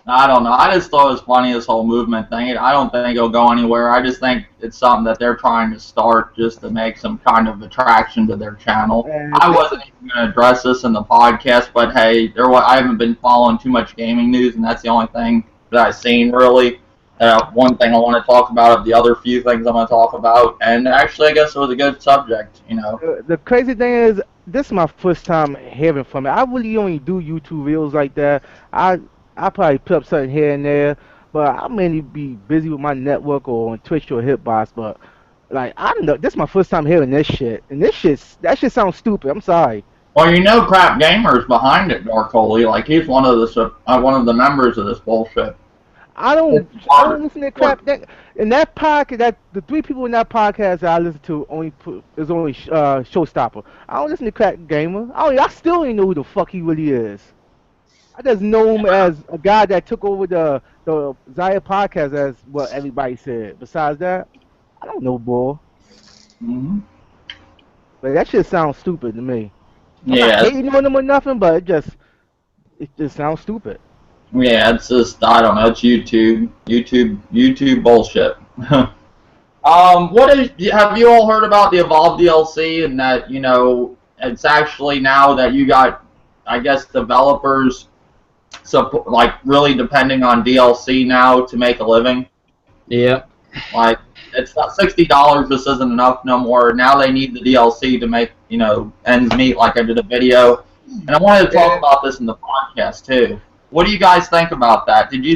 I don't know. I just thought it was funny, this whole movement thing. I don't think it'll go anywhere. I just think it's something that they're trying to start just to make some kind of attraction to their channel. I wasn't even going to address this in the podcast, but hey, I haven't been following too much gaming news, and that's the only thing that I've seen, really. One thing I want to talk about of the other few things I'm going to talk about, and actually I guess it was a good subject, The crazy thing is, this is my first time hearing from it. I really only do YouTube videos like that. I probably put up something here and there, but I mainly be busy with my network or on Twitch or Hitbox. But like, I don't know, this is my first time hearing this shit, and that shit sounds stupid. I'm sorry. Well, Crap Gamer's behind it, Dark Holy. Like he's one of the members of this bullshit. I don't listen to Crap. In that podcast, the three people in that podcast that I listen to only Showstopper. I don't listen to Crap Gamer. I still ain't know who the fuck he really is. I just know him as a guy that took over the Zaya podcast, as what everybody said. Besides that, I don't know, boy. Mm-hmm. But that shit sounds stupid to me. I'm Yeah. not hating on them or nothing, but it just sounds stupid. Yeah, it's just, I don't know, it's YouTube bullshit. Have you all heard about the Evolve DLC and that, it's actually now that you got, I guess, developers really depending on DLC now to make a living? Yeah. Like, it's not $60 just isn't enough no more. Now they need the DLC to make, ends meet, like I did a video. And I wanted to talk about this in the podcast too. What do you guys think about that? Did you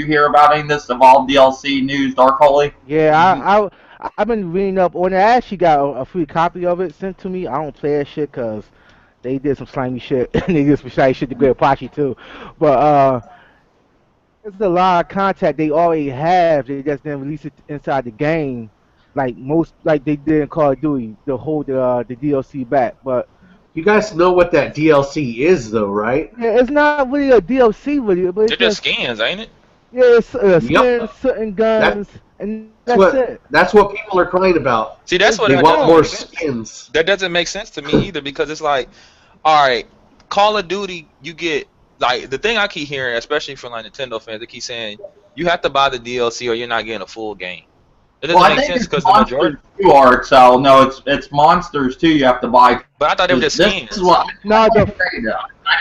hear about any of this Evolve DLC news, Dark Holy? Yeah, I've been reading up on it. I actually got a free copy of it sent to me. I don't play that shit because they did some slimy shit. And they did some slimy shit to Great Apache too. But there's a lot of content they already have. They just didn't release it inside the game, like they did in Call of Duty, to hold the DLC back. But you guys know what that DLC is, though, right? yeah, it's not really a DLC, really, but it's they're just skins, ain't it? Yeah, it's skins, certain guns, and that's it. That's what people are crying about. See, that's what They I want don't more make sense. skins. That doesn't make sense to me either because it's like, all right, Call of Duty, you get like the thing I keep hearing, especially from like Nintendo fans, they keep saying you have to buy the DLC or you're not getting a full game. It doesn't make sense because the majority. You are Excel. No, it's monsters too. You have to buy. But I thought they were just skins. This is what I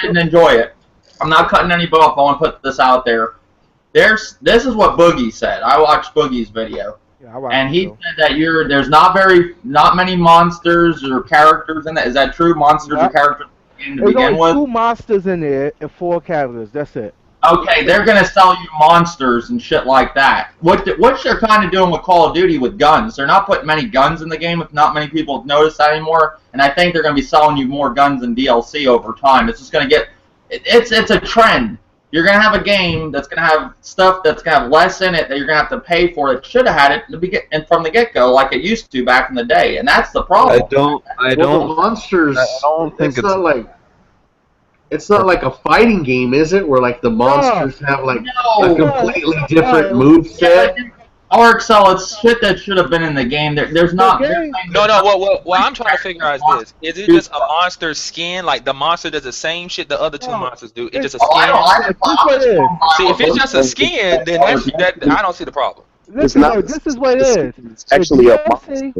didn't enjoy it. I'm not cutting any buff. I want to put this out there. This is what Boogie said. I watched Boogie's video, and he said that there's not many monsters or characters in that. Is that true? Monsters or characters in the game to begin with? There's only 2 monsters in there and 4 characters. That's it. Okay, they're gonna sell you monsters and shit like that. What they're kind of doing with Call of Duty with guns? They're not putting many guns in the game. If not many people have noticed that anymore, and I think they're gonna be selling you more guns and DLC over time. It's just gonna get. It's a trend. You're gonna have a game that's gonna have stuff that's gonna have less in it that you're gonna have to pay for. It should have had it from the get-go, like it used to back in the day, and that's the problem. Well, the monsters. I don't think it's not like a fighting game, is it? Where like the monsters have like a completely different move set. RXL, it's shit that should have been in the game. There's not. No. What I'm trying to figure out is this: is it just a monster skin? Like the monster does the same shit the other 2 monsters do. It's just a skin. See, if it's just a skin, then I don't see the problem. Listen, this is what it is. It's actually a monster.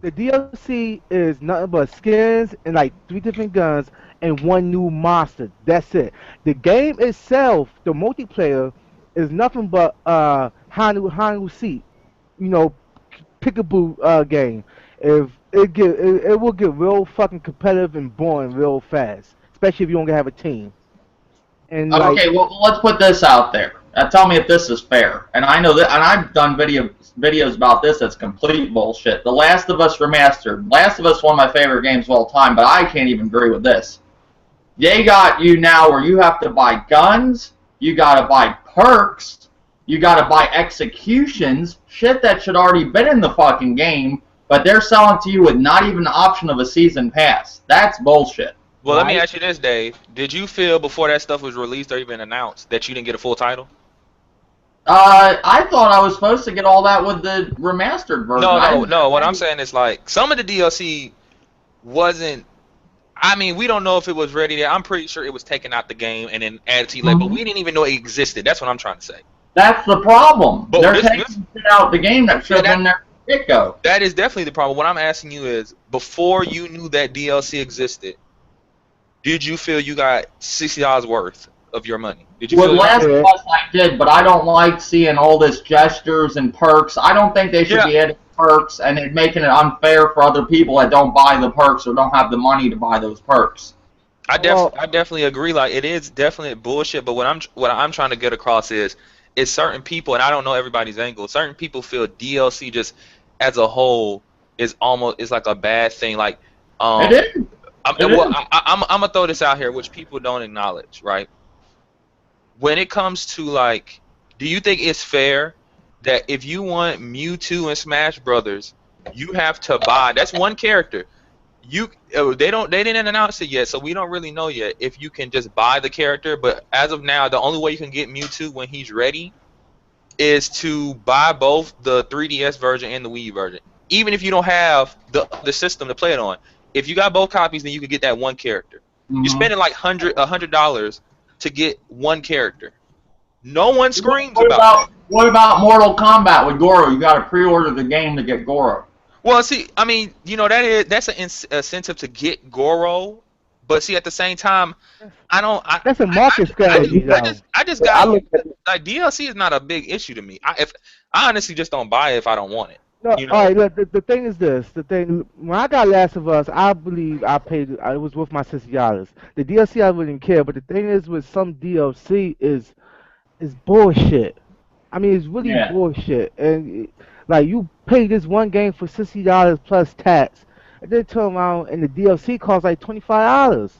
The DLC is nothing but skins and like 3 different guns and 1 new monster. That's it. The game itself, the multiplayer, is nothing but HadeNuFF, peekaboo game. If it will get real fucking competitive and boring real fast, especially if you don't have a team. And okay, well let's put this out there. Tell me if this is fair. And I know that, and I've done videos about this. That's complete bullshit. The Last of Us Remastered. Last of Us, one of my favorite games of all time, but I can't even agree with this. They got you now where you have to buy guns, you gotta buy perks, you gotta buy executions, shit that should already been in the fucking game, but they're selling to you with not even the option of a season pass. That's bullshit. Well, let me ask you this, Dave. Did you feel before that stuff was released or even announced that you didn't get a full title? I thought I was supposed to get all that with the remastered version. No. What I'm saying is like some of the DLC wasn't. I mean, we don't know if it was ready yet. I'm pretty sure it was taken out the game and then added to later, but we didn't even know it existed. That's what I'm trying to say. That's the problem. But they're taking it out the game that should have been there from the get-go. That is definitely the problem. What I'm asking you is, before you knew that DLC existed, did you feel you got $60 worth of your money? Did you? With Last of Us, I did, but I don't like seeing all this gestures and perks. I don't think they should be adding perks and it making it unfair for other people that don't buy the perks or don't have the money to buy those perks. I definitely agree. Like it is definitely bullshit. But what I'm trying to get across is certain people, and I don't know everybody's angle. Certain people feel DLC just as a whole is like a bad thing. Like it is. I'm gonna throw this out here, which people don't acknowledge, right? When it comes to like, do you think it's fair that if you want Mewtwo and Smash Brothers, you have to buy? That's one character. They didn't announce it yet, so we don't really know yet if you can just buy the character. But as of now, the only way you can get Mewtwo when he's ready is to buy both the 3DS version and the Wii version. Even if you don't have the system to play it on. If you got both copies, then you can get that one character. You're spending like $100 to get one character. No one screams about that. What about Mortal Kombat with Goro? You got to pre-order the game to get Goro. Well, see, I mean, that's an incentive to get Goro, but see, at the same time, that's a market strategy. I just got like DLC is not a big issue to me. I honestly just don't buy it if I don't want it. No, all right. Look, the thing is this. When I got Last of Us, I believe I paid. It was worth my $60. The DLC I wouldn't care, but the thing is, with some DLC is bullshit. I mean, it's really bullshit. And like you pay this one game for $60 plus tax, and then turn around and the DLC costs like $25.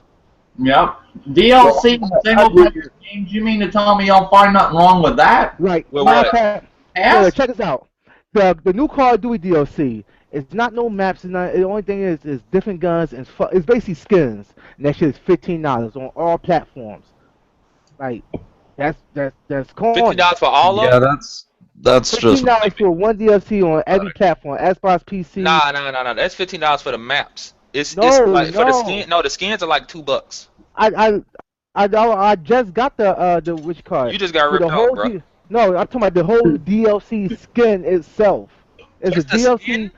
Yep. DLC single player games. You mean to tell me you don't find nothing wrong with that? Right. Well, check this out. The new Call of Duty DLC, it's not no maps. The only thing is different guns and it's basically skins. And that shit is $15 on all platforms. Like that's corny. $15 for all of them? That's just $15 for one DLC on every platform, Xbox, PC. Nah. That's $15 for the maps. It's No, like for the no. skin. No, the skins are like $2. I just got the which card? You just got For ripped the off, whole bro. no, I'm talking about the whole DLC skin itself. It's a Just the DLC. skin?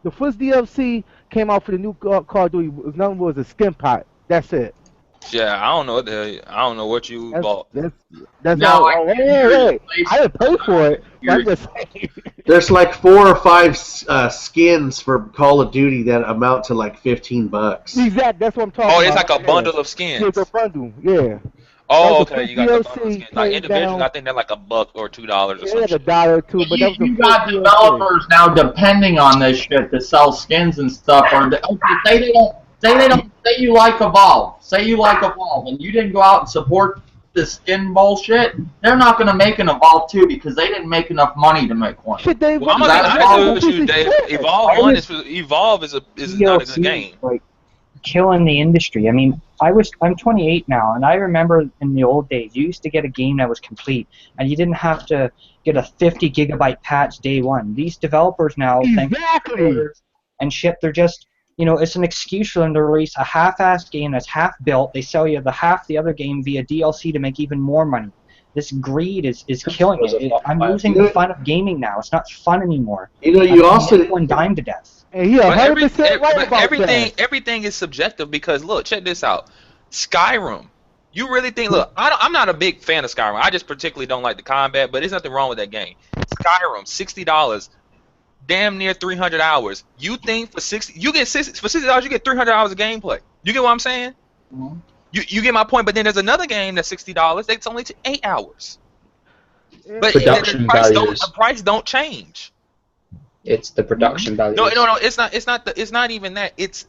The first DLC came out for the new Call of Duty. His number was a skin pot. That's it. Yeah, I don't know what the hell. I don't know what you bought. That's No, all. I Wait. can I didn't pay for it. But I'm just saying. There's like 4 or 5 skins for Call of Duty that amount to like $15. Exactly. That's what I'm talking Oh, about. it's like a bundle of Yeah, skins. it's a bundle. Yeah. Oh, That was the okay. You got the first bundle of DLC skins. Like came individually, down- I think they're like $1 or $2 or Yeah, something. a dollar or two, but that was the You first got DLC. developers now depending on this shit to sell skins and stuff. Or say you like Evolve. Say you like Evolve, and you didn't go out and support the skin bullshit. They're not going to make an Evolve 2 because they didn't make enough money to make one. Shit, they Well, I'm really- gonna be That's honest with you, Dave. Evolve I One was- Evolve is not a good game. Like killing the industry. I mean, I'm 28 now, and I remember in the old days, you used to get a game that was complete, and you didn't have to get a 50 gigabyte patch day one. These developers now, Exactly. and shit, they're just, it's an excuse for them to release a half-assed game that's half built. They sell you the other game via DLC to make even more money. This greed is killing it. I'm losing the fun of gaming now. It's not fun anymore. You also one dime to death. And he But 100% right about that. everything is subjective because look, check this out. Skyrim. You really think? Look, I'm not a big fan of Skyrim. I just particularly don't like the combat, but there's nothing wrong with that game. Skyrim, $60, damn near 300 hours. You think for $60, you get $60, you get 300 hours of gameplay. You get what I'm saying? Mhm. You get my point. But then there's another game that's $60. That's only 8 hours. But Production values. the price don't change. It's the production value. No. It's not even that. It's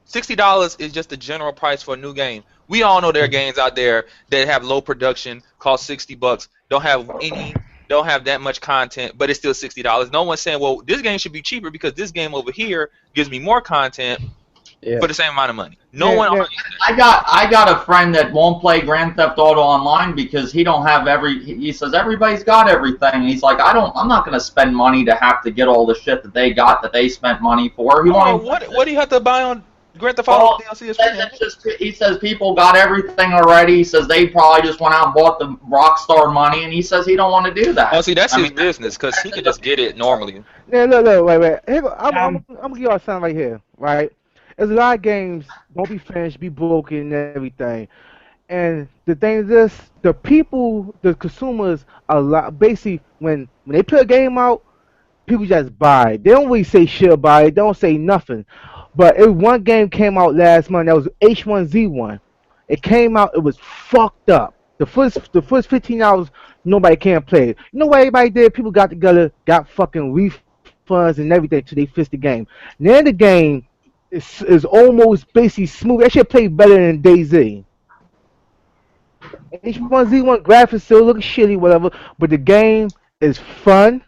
$60 is just the general price for a new game. We all know there are games out there that have low production, cost $60, don't have that much content, but it's still $60. No one's saying, well, this game should be cheaper because this game over here gives me more content for the same amount of money. No one. I got a friend that won't play Grand Theft Auto Online because he don't have he says everybody's got everything. He's like, I'm not gonna spend money to have to get all the shit that they got that they spent money for. What do you have to buy on Grand Theft Auto DLC? He says people got everything already. He says they probably just went out and bought the Rockstar money, and he says he don't want to do that. Oh, see, that's his business because he could just get it normally. Yeah, look, wait. Here, I'm gonna give y'all something right here, right? There's a lot of games don't be finished, be broken, and everything. And the thing is this: the people, the consumers, basically when they put a game out, people just buy it. They don't really say shit about it. They don't say nothing. But one game came out last month. That was H1Z1. It came out. It was fucked up. The first 15 hours, nobody can play it. You know what everybody did? People got together, got fucking refunds and everything till they fixed the game. Now the game is almost basically smooth. That shit plays better than DayZ. H1Z1 graphics still look shitty, whatever, but the game is fun.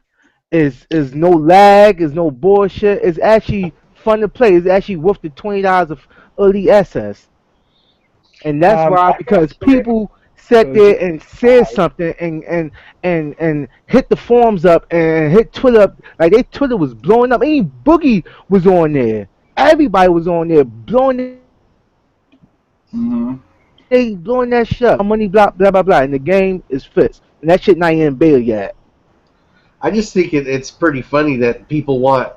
Is no lag. Is no bullshit. It's actually fun to play. It's actually worth the $20 of early access. And that's why, because people sat there and said something and hit the forums up and hit Twitter up. Like Twitter was blowing up. Even Boogie was on there. Everybody was on there blowing it. They blowing that shit up. Money, blah, blah, blah, blah. And the game is fixed. And that shit not even in beta yet. I just think it's pretty funny that people want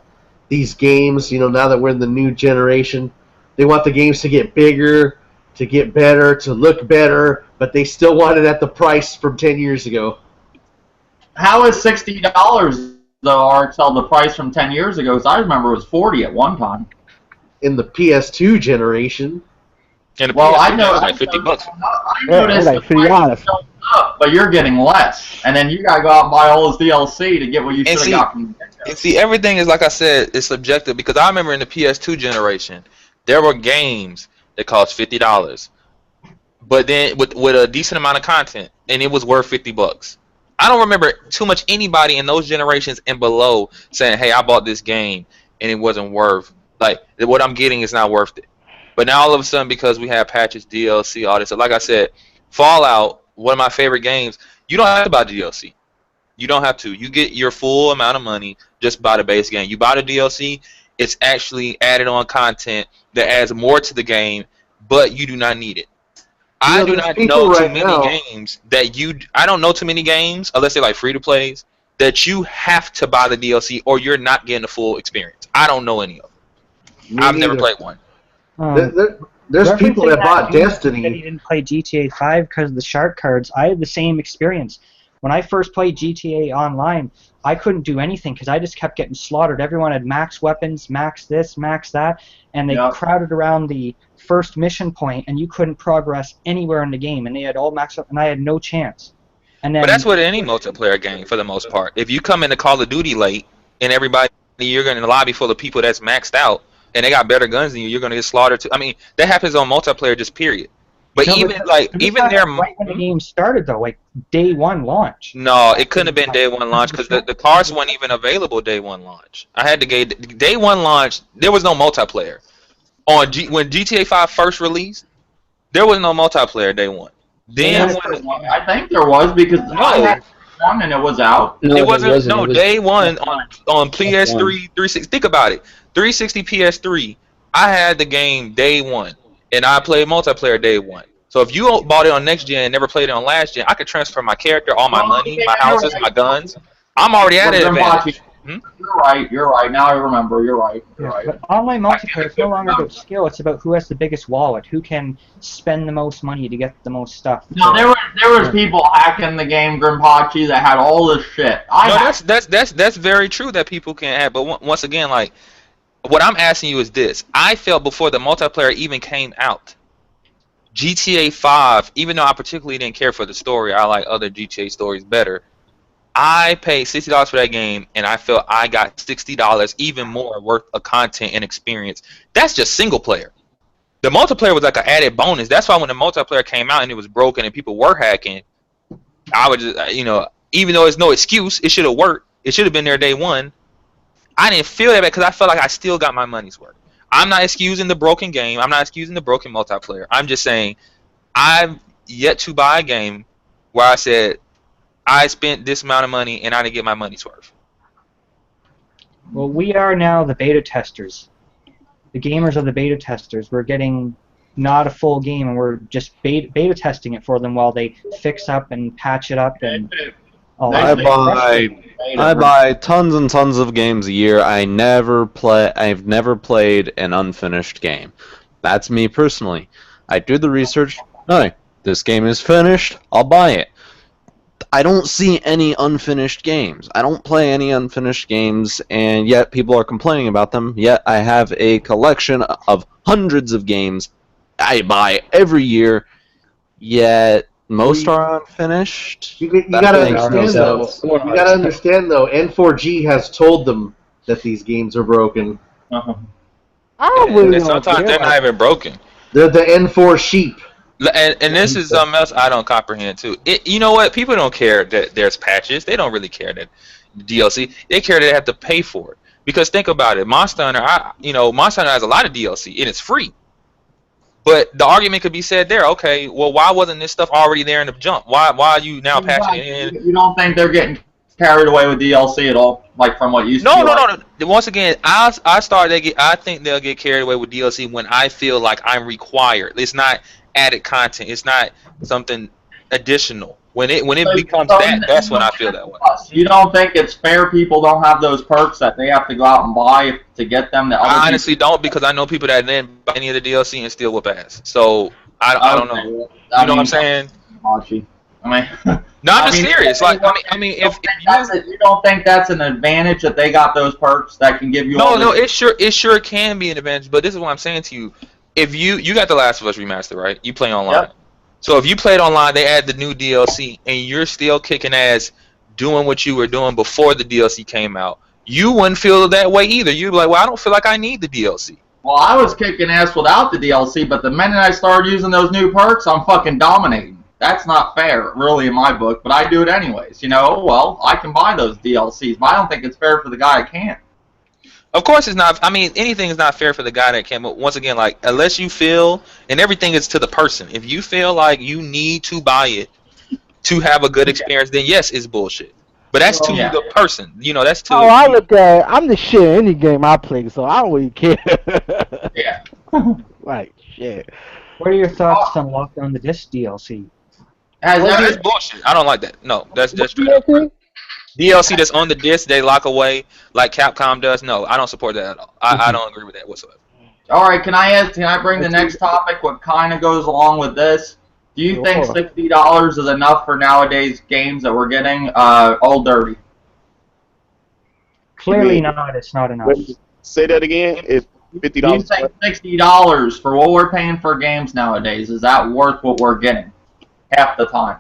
these games, now that we're in the new generation, they want the games to get bigger, to get better, to look better, but they still want it at the price from 10 years ago. How is $60 though, RXL, the price from 10 years ago? Because I remember it was $40 at one time. In the PS2 generation. And I know it's like $50. I noticed like the price goes up, but you're getting less, and then you gotta go out and buy all this DLC to get what you should have got from. And see, everything is like I said, it's subjective because I remember in the PS2 generation, there were games that cost $50, but then with a decent amount of content, and it was worth $50. I don't remember too much anybody in those generations and below saying, "Hey, I bought this game and it wasn't worth what I'm getting is not worth it." But now all of a sudden, because we have patches, DLC, all this, so like I said, Fallout, one of my favorite games, you don't have to buy DLC. You don't have to. You get your full amount of money just buy the base game. You buy the DLC, it's actually added on content that adds more to the game, but you do not need it. I do not know too many games that I don't know too many games, unless they're like free to plays, that you have to buy the DLC or you're not getting the full experience. I don't know any of them. I've never played one. There's people that bought Destiny. That he didn't play GTA 5 because of the shark cards. I had the same experience. When I first played GTA Online, I couldn't do anything because I just kept getting slaughtered. Everyone had max weapons, max this, max that, and they crowded around the first mission point, and you couldn't progress anywhere in the game, and they had all maxed up, and I had no chance. And then, but that's what any multiplayer game, for the most part. If you come into Call of Duty late, and you're going to the lobby full of people that's maxed out, and they got better guns than you, you're going to get slaughtered too. I mean, that happens on multiplayer, just period. But even right when the game started though, like day one launch. No, it couldn't have been day one launch because the cars weren't even available day one launch. I had to get day one launch. There was no multiplayer when GTA 5 first released. There was no multiplayer day one. Then I think there was because I had one and it was out. No, it wasn't. No, day one on PS3 360. Think about it. 360 PS3. I had the game day one. And I played multiplayer day one. So if you bought it on next gen and never played it on last gen, I could transfer my character, all my money, my houses, my guns. I'm already at it. You're right. Now I remember. You're right. But online multiplayer is no longer about skill. It's about who has the biggest wallet, who can spend the most money to get the most stuff. No, there was people hacking the game, Grimpachi, that had all this shit. That's very true that people can hack. But once again, like, what I'm asking you is this. I felt before the multiplayer even came out, GTA 5, even though I particularly didn't care for the story, I like other GTA stories better, I paid $60 for that game, and I felt I got $60 even more worth of content and experience. That's just single player. The multiplayer was like an added bonus. That's why when the multiplayer came out and it was broken and people were hacking, I would just, even though it's no excuse, it should have worked. It should have been there day one. I didn't feel that bad because I felt like I still got my money's worth. I'm not excusing the broken game. I'm not excusing the broken multiplayer. I'm just saying I've yet to buy a game where I said I spent this amount of money and I didn't get my money's worth. Well, we are now the beta testers. The gamers are the beta testers. We're getting not a full game, and we're just beta testing it for them while they fix up and patch it up and... I buy tons and tons of games a year. I've never played an unfinished game. That's me personally. I do the research. No, this game is finished. I'll buy it. I don't see any unfinished games. I don't play any unfinished games, and yet people are complaining about them. Yet I have a collection of hundreds of games I buy every year, yet most are unfinished. You gotta understand though. You gotta understand though. N4G has told them that these games are broken. Sometimes they're not even broken. They're the N4 sheep. And this is something else I don't comprehend too. You know what? People don't care that there's patches. They don't really care that DLC. They care that they have to pay for it. Because think about it, Monster Hunter. Monster Hunter has a lot of DLC and it's free. But the argument could be said there, okay, well, why wasn't this stuff already there in the jump? Why are you now patching it in? You don't think they're getting carried away with DLC at all, like from what used to be? No. Once again, I think they'll get carried away with DLC when I feel like I'm required. It's not added content. It's not something additional. When it becomes that's when I feel that way. You don't think it's fair people don't have those perks that they have to go out and buy to get them? I honestly don't, because I know people that didn't buy any of the DLC and still will pass. So I don't know. You know what I'm saying? No, I'm just serious. Like, if you don't think that's an advantage that they got those perks that can give you? No, it sure can be an advantage. But this is what I'm saying to you. If you got The Last of Us remastered, right? You play online. Yep. So if you played online, they add the new DLC, and you're still kicking ass doing what you were doing before the DLC came out, you wouldn't feel that way either. You'd be like, well, I don't feel like I need the DLC. Well, I was kicking ass without the DLC, but the minute I started using those new perks, I'm fucking dominating. That's not fair, really, in my book, but I do it anyways. Well, I can buy those DLCs, but I don't think it's fair for the guy that can't. Of course it's not. Anything is not fair for the guy that can. But once again, like, unless you feel, and everything is to the person. If you feel like you need to buy it to have a good experience, then yes, it's bullshit. But that's to Yeah. the person. You know, that's to. Oh, I look at I'm the shit in any game I play, so I don't really care. Yeah. Like shit. What are your thoughts on Locked on the Disc DLC? Has Well, every- that's bullshit. I don't like that. No, that's What straight up. DLC? DLC that's on the disc they lock away like Capcom does. No, I don't support that at all. I don't agree with that whatsoever. All right, can I bring the next topic? What kind of goes along with this? Do you think Sure. $60 is enough for nowadays games that we're getting? Old dirty. Clearly not. It's not enough. Wait, say that again. It's $50. Do you think $60 for what we're paying for games nowadays, is that worth what we're getting half the time?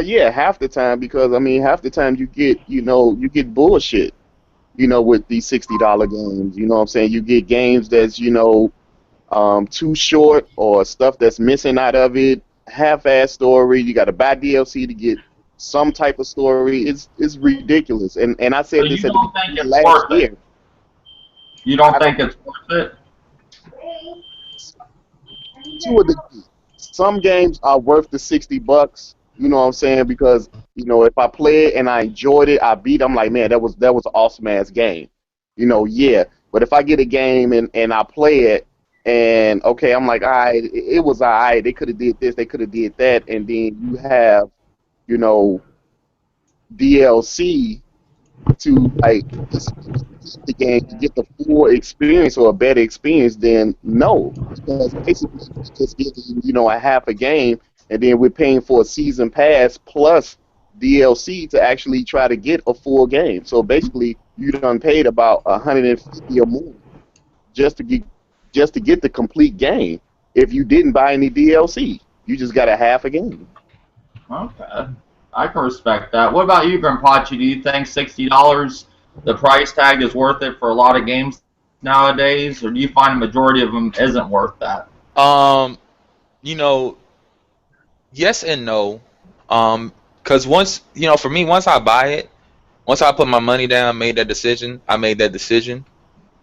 Yeah, half the time, because I mean, half the time you get bullshit, with these $60 games. You know what I'm saying? You get games that's too short, or stuff that's missing out of it, half-ass story. You got to buy DLC to get some type of story. It's ridiculous. And I said So this you at don't the think it's last worth year. it? You don't think it's worth it? Two of the some games are worth the $60. You know what I'm saying? Because if I play it and I enjoyed it, I beat. I'm like, man, that was an awesome ass game. Yeah. But if I get a game and I play it and okay, I'm like, all right, it was all right. They could have did this, they could have did that, and then you have DLC to like the game to get the full experience or a better experience, then no, because basically you just getting a half a game, and then we're paying for a season pass plus DLC to actually try to get a full game. So basically, you done paid about $150 or more just to get the complete game. If you didn't buy any DLC, you just got a half a game. Okay. I can respect that. What about you, Grimpachi? Do you think $60, the price tag, is worth it for a lot of games nowadays, or do you find a majority of them isn't worth that? Yes and no. Because once, for me, once I buy it, once I put my money down, I made that decision.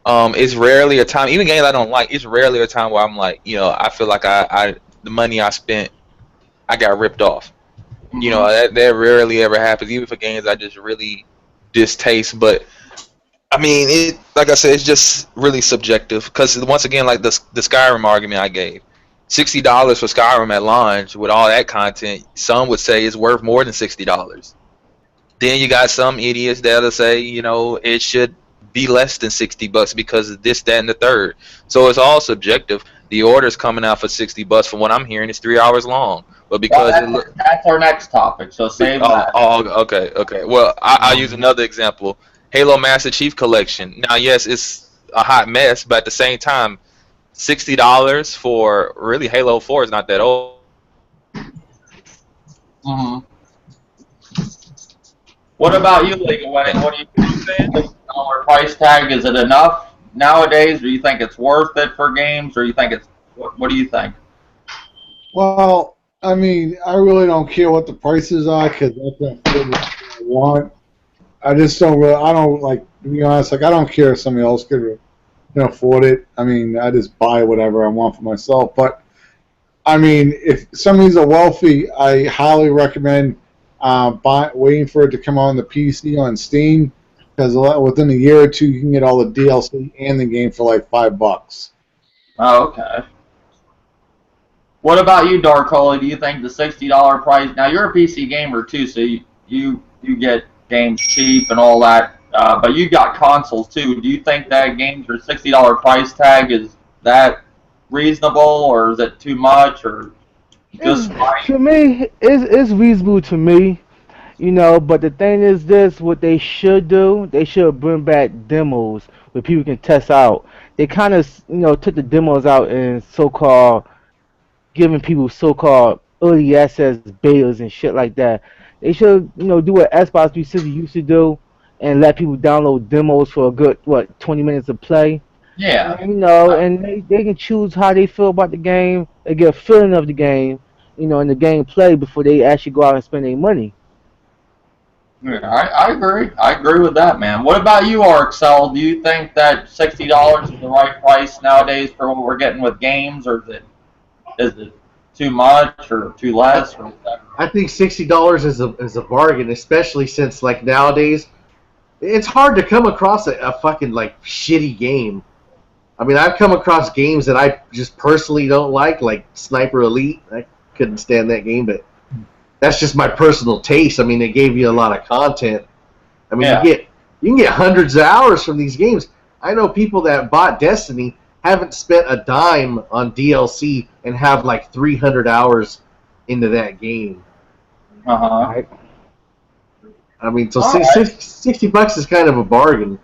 It's rarely a time, even games I don't like, it's rarely a time where I'm like, I feel like the money I spent, I got ripped off. That rarely ever happens, even for games I just really distaste. But I mean, like I said, it's just really subjective. Because once again, like the Skyrim argument I gave, $60 for Skyrim at launch with all that content, some would say it's worth more than $60. Then you got some idiots that'll say, it should be less than $60 because of this, that, and the third. So it's all subjective. The order's coming out for $60. From what I'm hearing, it's 3 hours long. But because that's our next topic, so save that. Oh, okay. Well, I'll use another example. Halo Master Chief Collection. Now, yes, it's a hot mess, but at the same time, $60 for really Halo 4 is not that old. Mm-hmm. What about you, Legal Winning? What do you think? $60 price tag, is it enough nowadays, or do you think it's worth it for games, or you think it's what do you think? Well, I mean, I really don't care what the prices are because that's what I want. I just don't really. I don't like to be honest. Like I don't care if somebody else could afford it. I mean, I just buy whatever I want for myself. But I mean, if somebody's a wealthy, I highly recommend waiting for it to come on the PC on Steam, because within a year or two you can get all the DLC and the game for like $5. Oh, okay. What about you, Dark Hole? Do you think the $60 price? Now you're a PC gamer too, so you get games cheap and all that, but you got consoles too. Do you think that games for $60 price tag, is that reasonable, or is it too much, or just right? To me, it's reasonable to me, but the thing is this, what they should do, they should bring back demos where people can test out. They kind of, took the demos out and so-called giving people so-called early access betas and shit like that. They should, do what Xbox 360 used to do and let people download demos for a good, 20 minutes of play. Yeah. And, and they can choose how they feel about the game. They get a feeling of the game, and the gameplay before they actually go out and spend their money. Yeah, I agree. I agree with that, man. What about you, RXL? Do you think that $60 is the right price nowadays for what we're getting with games, or is it too much or too less or whatever? I think $60 is a bargain, especially since like nowadays, it's hard to come across a fucking like shitty game. I mean, I've come across games that I just personally don't like Sniper Elite. I couldn't stand that game, but that's just my personal taste. I mean, they gave you a lot of content. I mean, you can get hundreds of hours from these games. I know people that bought Destiny haven't spent a dime on DLC and have like 300 hours into that game. Uh-huh. I mean, so $60 is kind of a bargain.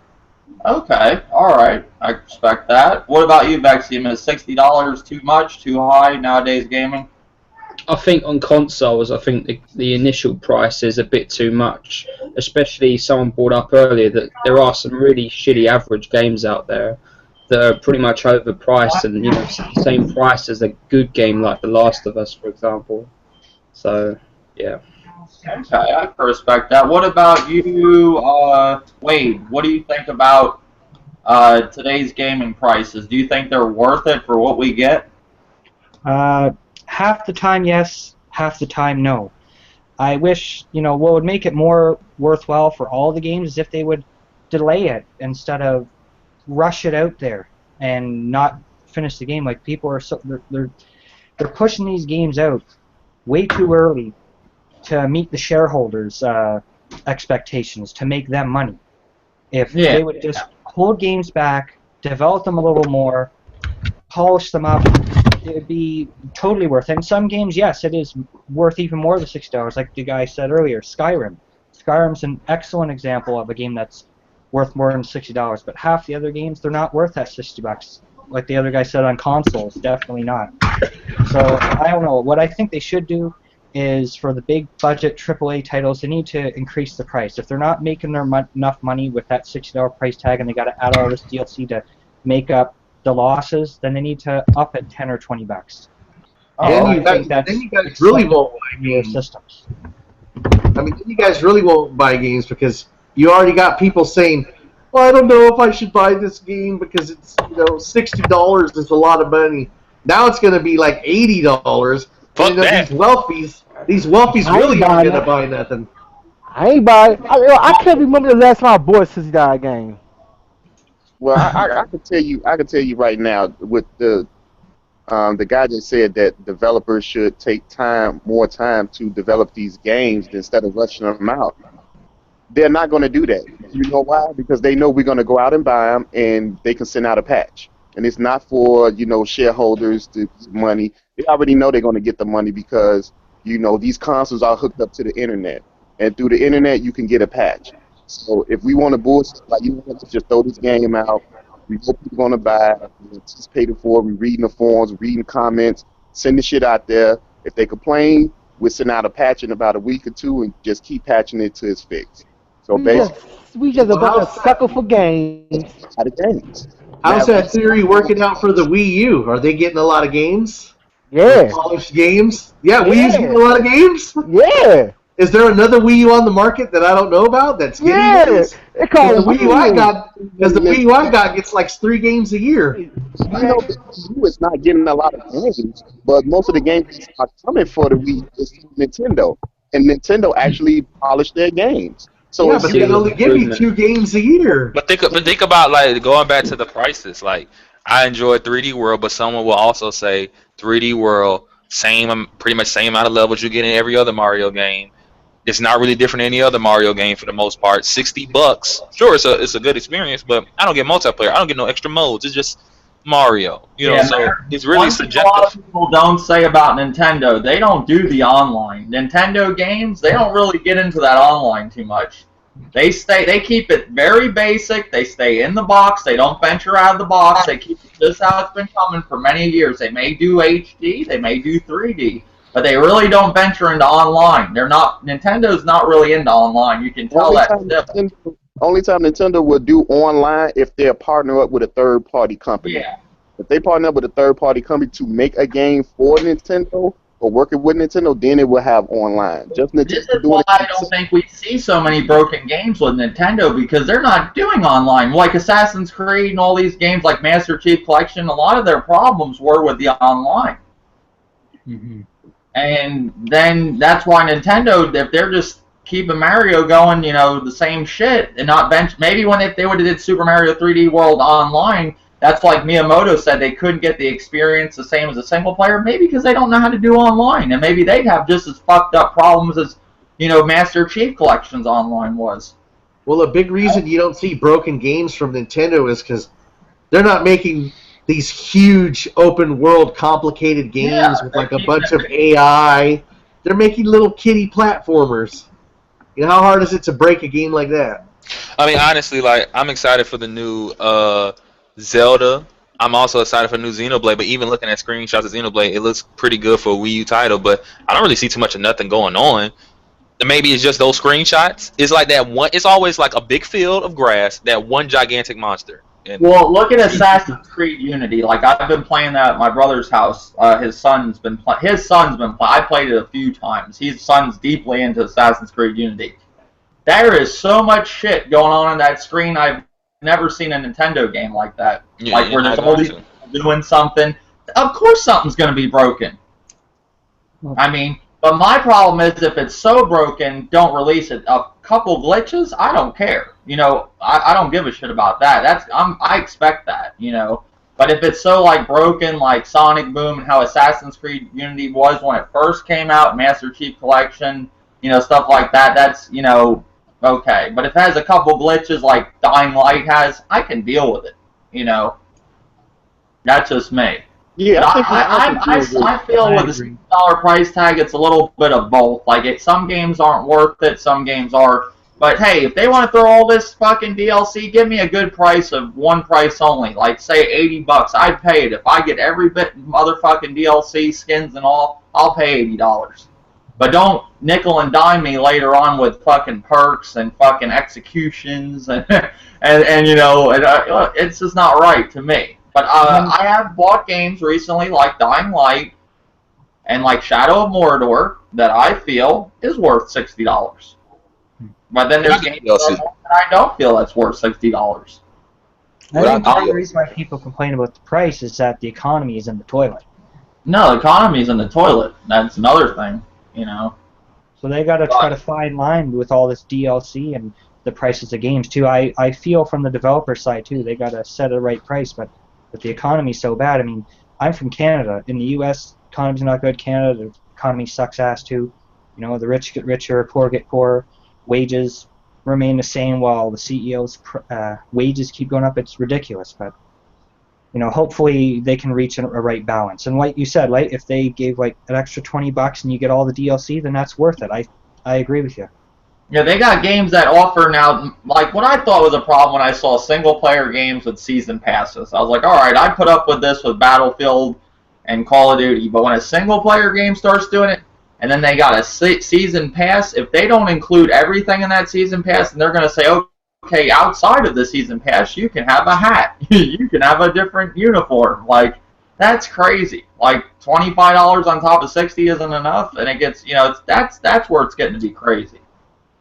Okay, all right. I respect that. What about you, Vexium? Is $60 too much, too high nowadays gaming? I think on consoles, I think the initial price is a bit too much. Especially someone brought up earlier that there are some really shitty average games out there that are pretty much overpriced and same price as a good game like The Last of Us, for example. So, yeah. Okay, I can respect that. What about you, Wade? What do you think about today's gaming prices? Do you think they're worth it for what we get? Half the time, yes. Half the time, no. I wish, what would make it more worthwhile for all the games is if they would delay it instead of rush it out there and not finish the game. Like, people are they're pushing these games out way too early to meet the shareholders' expectations, to make them money. If they would just hold games back, develop them a little more, polish them up, it would be totally worth it. And some games, yes, it is worth even more than $60, like the guy said earlier, Skyrim. Skyrim's an excellent example of a game that's worth more than $60, but half the other games, they're not worth that $60. Like the other guy said on consoles, definitely not. So, I don't know. What I think they should do is for the big budget AAA titles, they need to increase the price. If they're not making enough money with that $60 price tag and they got to add all this DLC to make up the losses, then they need to up it $10 or $20. Then you guys really won't buy games. Systems. I mean, then you guys really won't buy games because you already got people saying, well, I don't know if I should buy this game because it's $60 is a lot of money. Now it's going to be like $80. Fuck that. These wealthies really aren't going to buy nothing. I ain't buying. I can't remember the last time I bought a $60 game. Well, I can tell you right now with the guy just said that developers should take more time to develop these games instead of rushing them out. They're not going to do that. You know why? Because they know we're going to go out and buy them, and they can send out a patch. And it's not for shareholders to get money. They already know they're going to get the money because these consoles are hooked up to the internet, and through the internet you can get a patch. So if we want to bullshit, let's just throw this game out. We know people going to buy it. We anticipated for it. We reading the forums, reading comments, send the shit out there. If they complain, we'll send out a patch in about a week or two and just keep patching it till it's fixed. So basically, we just about a sucker for games. Out of games. How's that theory working out for the Wii U? Are they getting a lot of games? Yeah. Polished games? Yeah, Wii U's getting a lot of games? Yeah. Is there another Wii U on the market that I don't know about that's getting games? They call the Wii U I got, because the Wii U I got gets like 3 games a year. The Wii U is not getting a lot of games, but most of the games are coming for the Wii is Nintendo, and Nintendo actually polished their games. So yeah, but they only give you 2 games a year. But think about like going back to the prices. Like I enjoy 3D World, but someone will also say 3D World pretty much same amount of levels you get in every other Mario game. It's not really different than any other Mario game for the most part. $60, sure, it's a good experience, but I don't get multiplayer. I don't get no extra modes. It's just Mario, So it's really subjective. A lot of people don't say about Nintendo, they don't do the online. Nintendo games, they don't really get into that online too much. They keep it very basic. They stay in the box. They don't venture out of the box. They keep it just how it's been coming for many years. They may do HD, they may do 3D. But they really don't venture into online. Nintendo's not really into online. You can tell that. Only time Nintendo will do online if they're partner up with a third-party company. Yeah. If they partner up with a third-party company to make a game for Nintendo or working with Nintendo, then it will have online. Just Nintendo. This is why I don't think we see so many broken games with Nintendo, because they're not doing online. Like Assassin's Creed and all these games like Master Chief Collection, a lot of their problems were with the online. And then that's why Nintendo, if they're just keeping Mario going, the same shit, and not bench. Maybe if they would have did Super Mario 3D World online, that's like Miyamoto said, they couldn't get the experience the same as a single player. Maybe because they don't know how to do online, and maybe they'd have just as fucked up problems as Master Chief Collections online was. Well, a big reason you don't see broken games from Nintendo is because they're not making these huge open world complicated games with like a bunch of AI. They're making little kiddie platformers. How hard is it to break a game like that? I mean, honestly, like, I'm excited for the new Zelda. I'm also excited for the new Xenoblade, but even looking at screenshots of Xenoblade, it looks pretty good for a Wii U title, but I don't really see too much of nothing going on. Maybe it's just those screenshots. It's like that one. It's always like a big field of grass, that one gigantic monster. Well, look at Assassin's Creed Unity. Like, I've been playing that at my brother's house. His son's been playing. I played it a few times. His son's deeply into Assassin's Creed Unity. There is so much shit going on that screen. I've never seen a Nintendo game like that. Where there's all these people doing something. Of course something's going to be broken. I mean, but my problem is if it's so broken, don't release it. A couple glitches, I don't care. I don't give a shit about that. I expect that. But if it's so broken, like Sonic Boom and how Assassin's Creed Unity was when it first came out, Master Chief Collection, stuff like that. That's okay. But if it has a couple glitches like Dying Light has, I can deal with it. That's just me. Yeah, I feel with the $6 price tag, it's a little bit of both. Some games aren't worth it, some games are. But hey, if they want to throw all this fucking DLC, give me a good price of one price only. Like, say $80, I'd pay it. If I get every bit motherfucking DLC, skins and all, I'll pay $80. But don't nickel and dime me later on with fucking perks and fucking executions and it's just not right to me. But I have bought games recently like Dying Light and like Shadow of Mordor that I feel is worth $60. But then there's games that I don't feel that's worth $60. I think part of the reason why people complain about the price is that the economy is in the toilet. No, the economy's in the toilet. That's another thing, So they got to try to find line with all this DLC and the prices of games too. I feel from the developer side too, they got to set a right price, but the economy's so bad. I mean, I'm from Canada. In the U.S., economy's not good. Canada, the economy sucks ass too. The rich get richer, poor get poorer. Wages remain the same while the CEO's wages keep going up. It's ridiculous, but hopefully they can reach a right balance. And like you said, if they gave an extra $20 and you get all the DLC, then that's worth it. I agree with you. Yeah, they got games that offer now, like what I thought was a problem when I saw single-player games with season passes. I was like, all right, I'd put up with this with Battlefield and Call of Duty, but when a single-player game starts doing it, and then they got a season pass, if they don't include everything in that season pass, and they're going to say, okay, outside of the season pass, you can have a hat, you can have a different uniform. That's crazy. $25 on top of $60 isn't enough, and it gets, that's where it's getting to be crazy.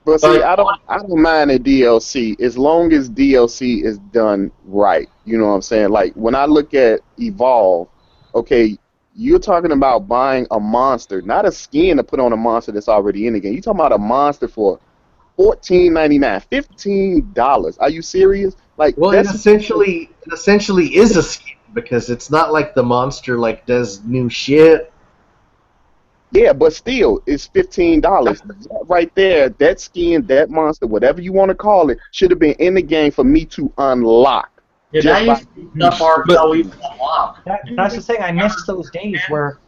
But see, I don't mind a DLC as long as DLC is done right. You know what I'm saying? Like when I look at Evolve, okay, you're talking about buying a monster, not a skin to put on a monster that's already in the game. You're talking about a monster for $14.99, $15. Are you serious? Well, it essentially is a skin because it's not like the monster does new shit. Yeah, but still, it's $15. Right there, that skin, that monster, whatever you want to call it, should have been in the game for me to unlock. Yeah, that used to be stuff we unlock. That's the thing. I miss those days where,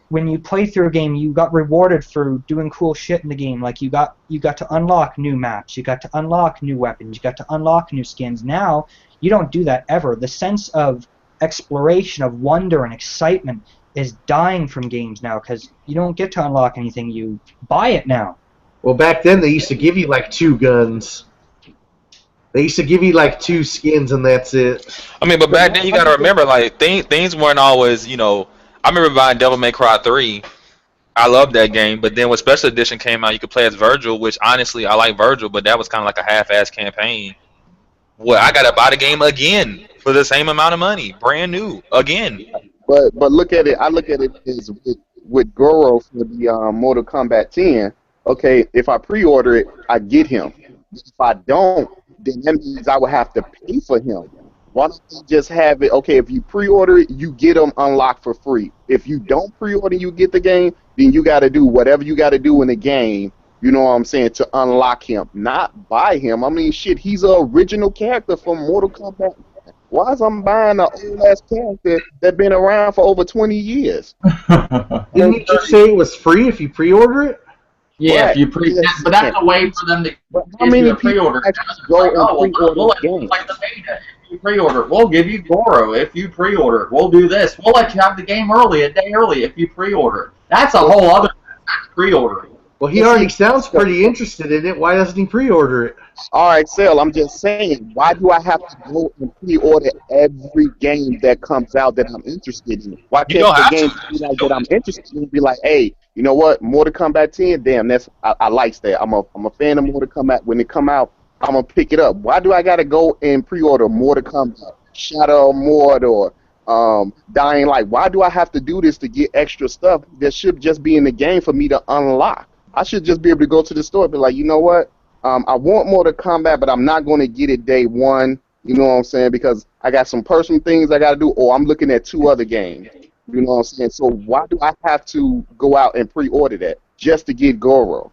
when you play through a game, you got rewarded for doing cool shit in the game. Like you got to unlock new maps, you got to unlock new weapons, you got to unlock new skins. Now, you don't do that ever. The sense of exploration, of wonder and excitement is dying from games now because you don't get to unlock anything. You buy it now. Well, back then they used to give you 2 guns. They used to give you 2 skins and that's it. I mean, but back then you got to remember things weren't always, I remember buying Devil May Cry 3. I loved that game, but then when Special Edition came out, you could play as Virgil, which honestly I like Virgil, but that was kind of like a half-ass campaign. Well, I got to buy the game again for the same amount of money, brand new again. But look at it. I look at it as with Goro for the Mortal Kombat 10. Okay, if I pre-order it, I get him. If I don't, then that means I would have to pay for him. Why don't you just have it? Okay, if you pre-order it, you get them unlocked for free. If you don't pre-order, you get the game. Then you got to do whatever you got to do in the game. You know what I'm saying, to unlock him, not buy him. I mean, shit, he's an original character from Mortal Kombat. Why is I'm buying an old-ass character that's been around for over 20 years? Didn't you just say it was free if you pre-order it? Yeah, Right. if you but that's a way for them to But how give many you a pre-order. people actually go and pre-order We'll let you games? play the beta. If you pre-order it, we'll give you Goro. If you pre-order it, we'll do this. We'll let you have the game early, a day early, if you pre-order it. That's a whole other pre-ordering. Well, he already sounds pretty interested in it. Why doesn't he pre-order it? All right, Sal, I'm just saying, why do I have to go and pre-order every game that comes out that I'm interested in? Why You can't don't the have game to. be like that I'm interested in be like, hey, you know what, Mortal Kombat 10, damn, I like that. I'm a fan of Mortal Kombat. When it come out, I'm gonna pick it up. Why do I gotta go and pre-order Mortal Kombat, Shadow of Mordor, Dying Light? Why do I have to do this to get extra stuff that should just be in the game for me to unlock? I should just be able to go to the store and be like, you know what? I want Mortal Kombat, but I'm not going to get it day one. You know what I'm saying? Because I got some personal things I got to do, or I'm looking at 2 other games. You know what I'm saying? So why do I have to go out and pre-order that just to get Goro?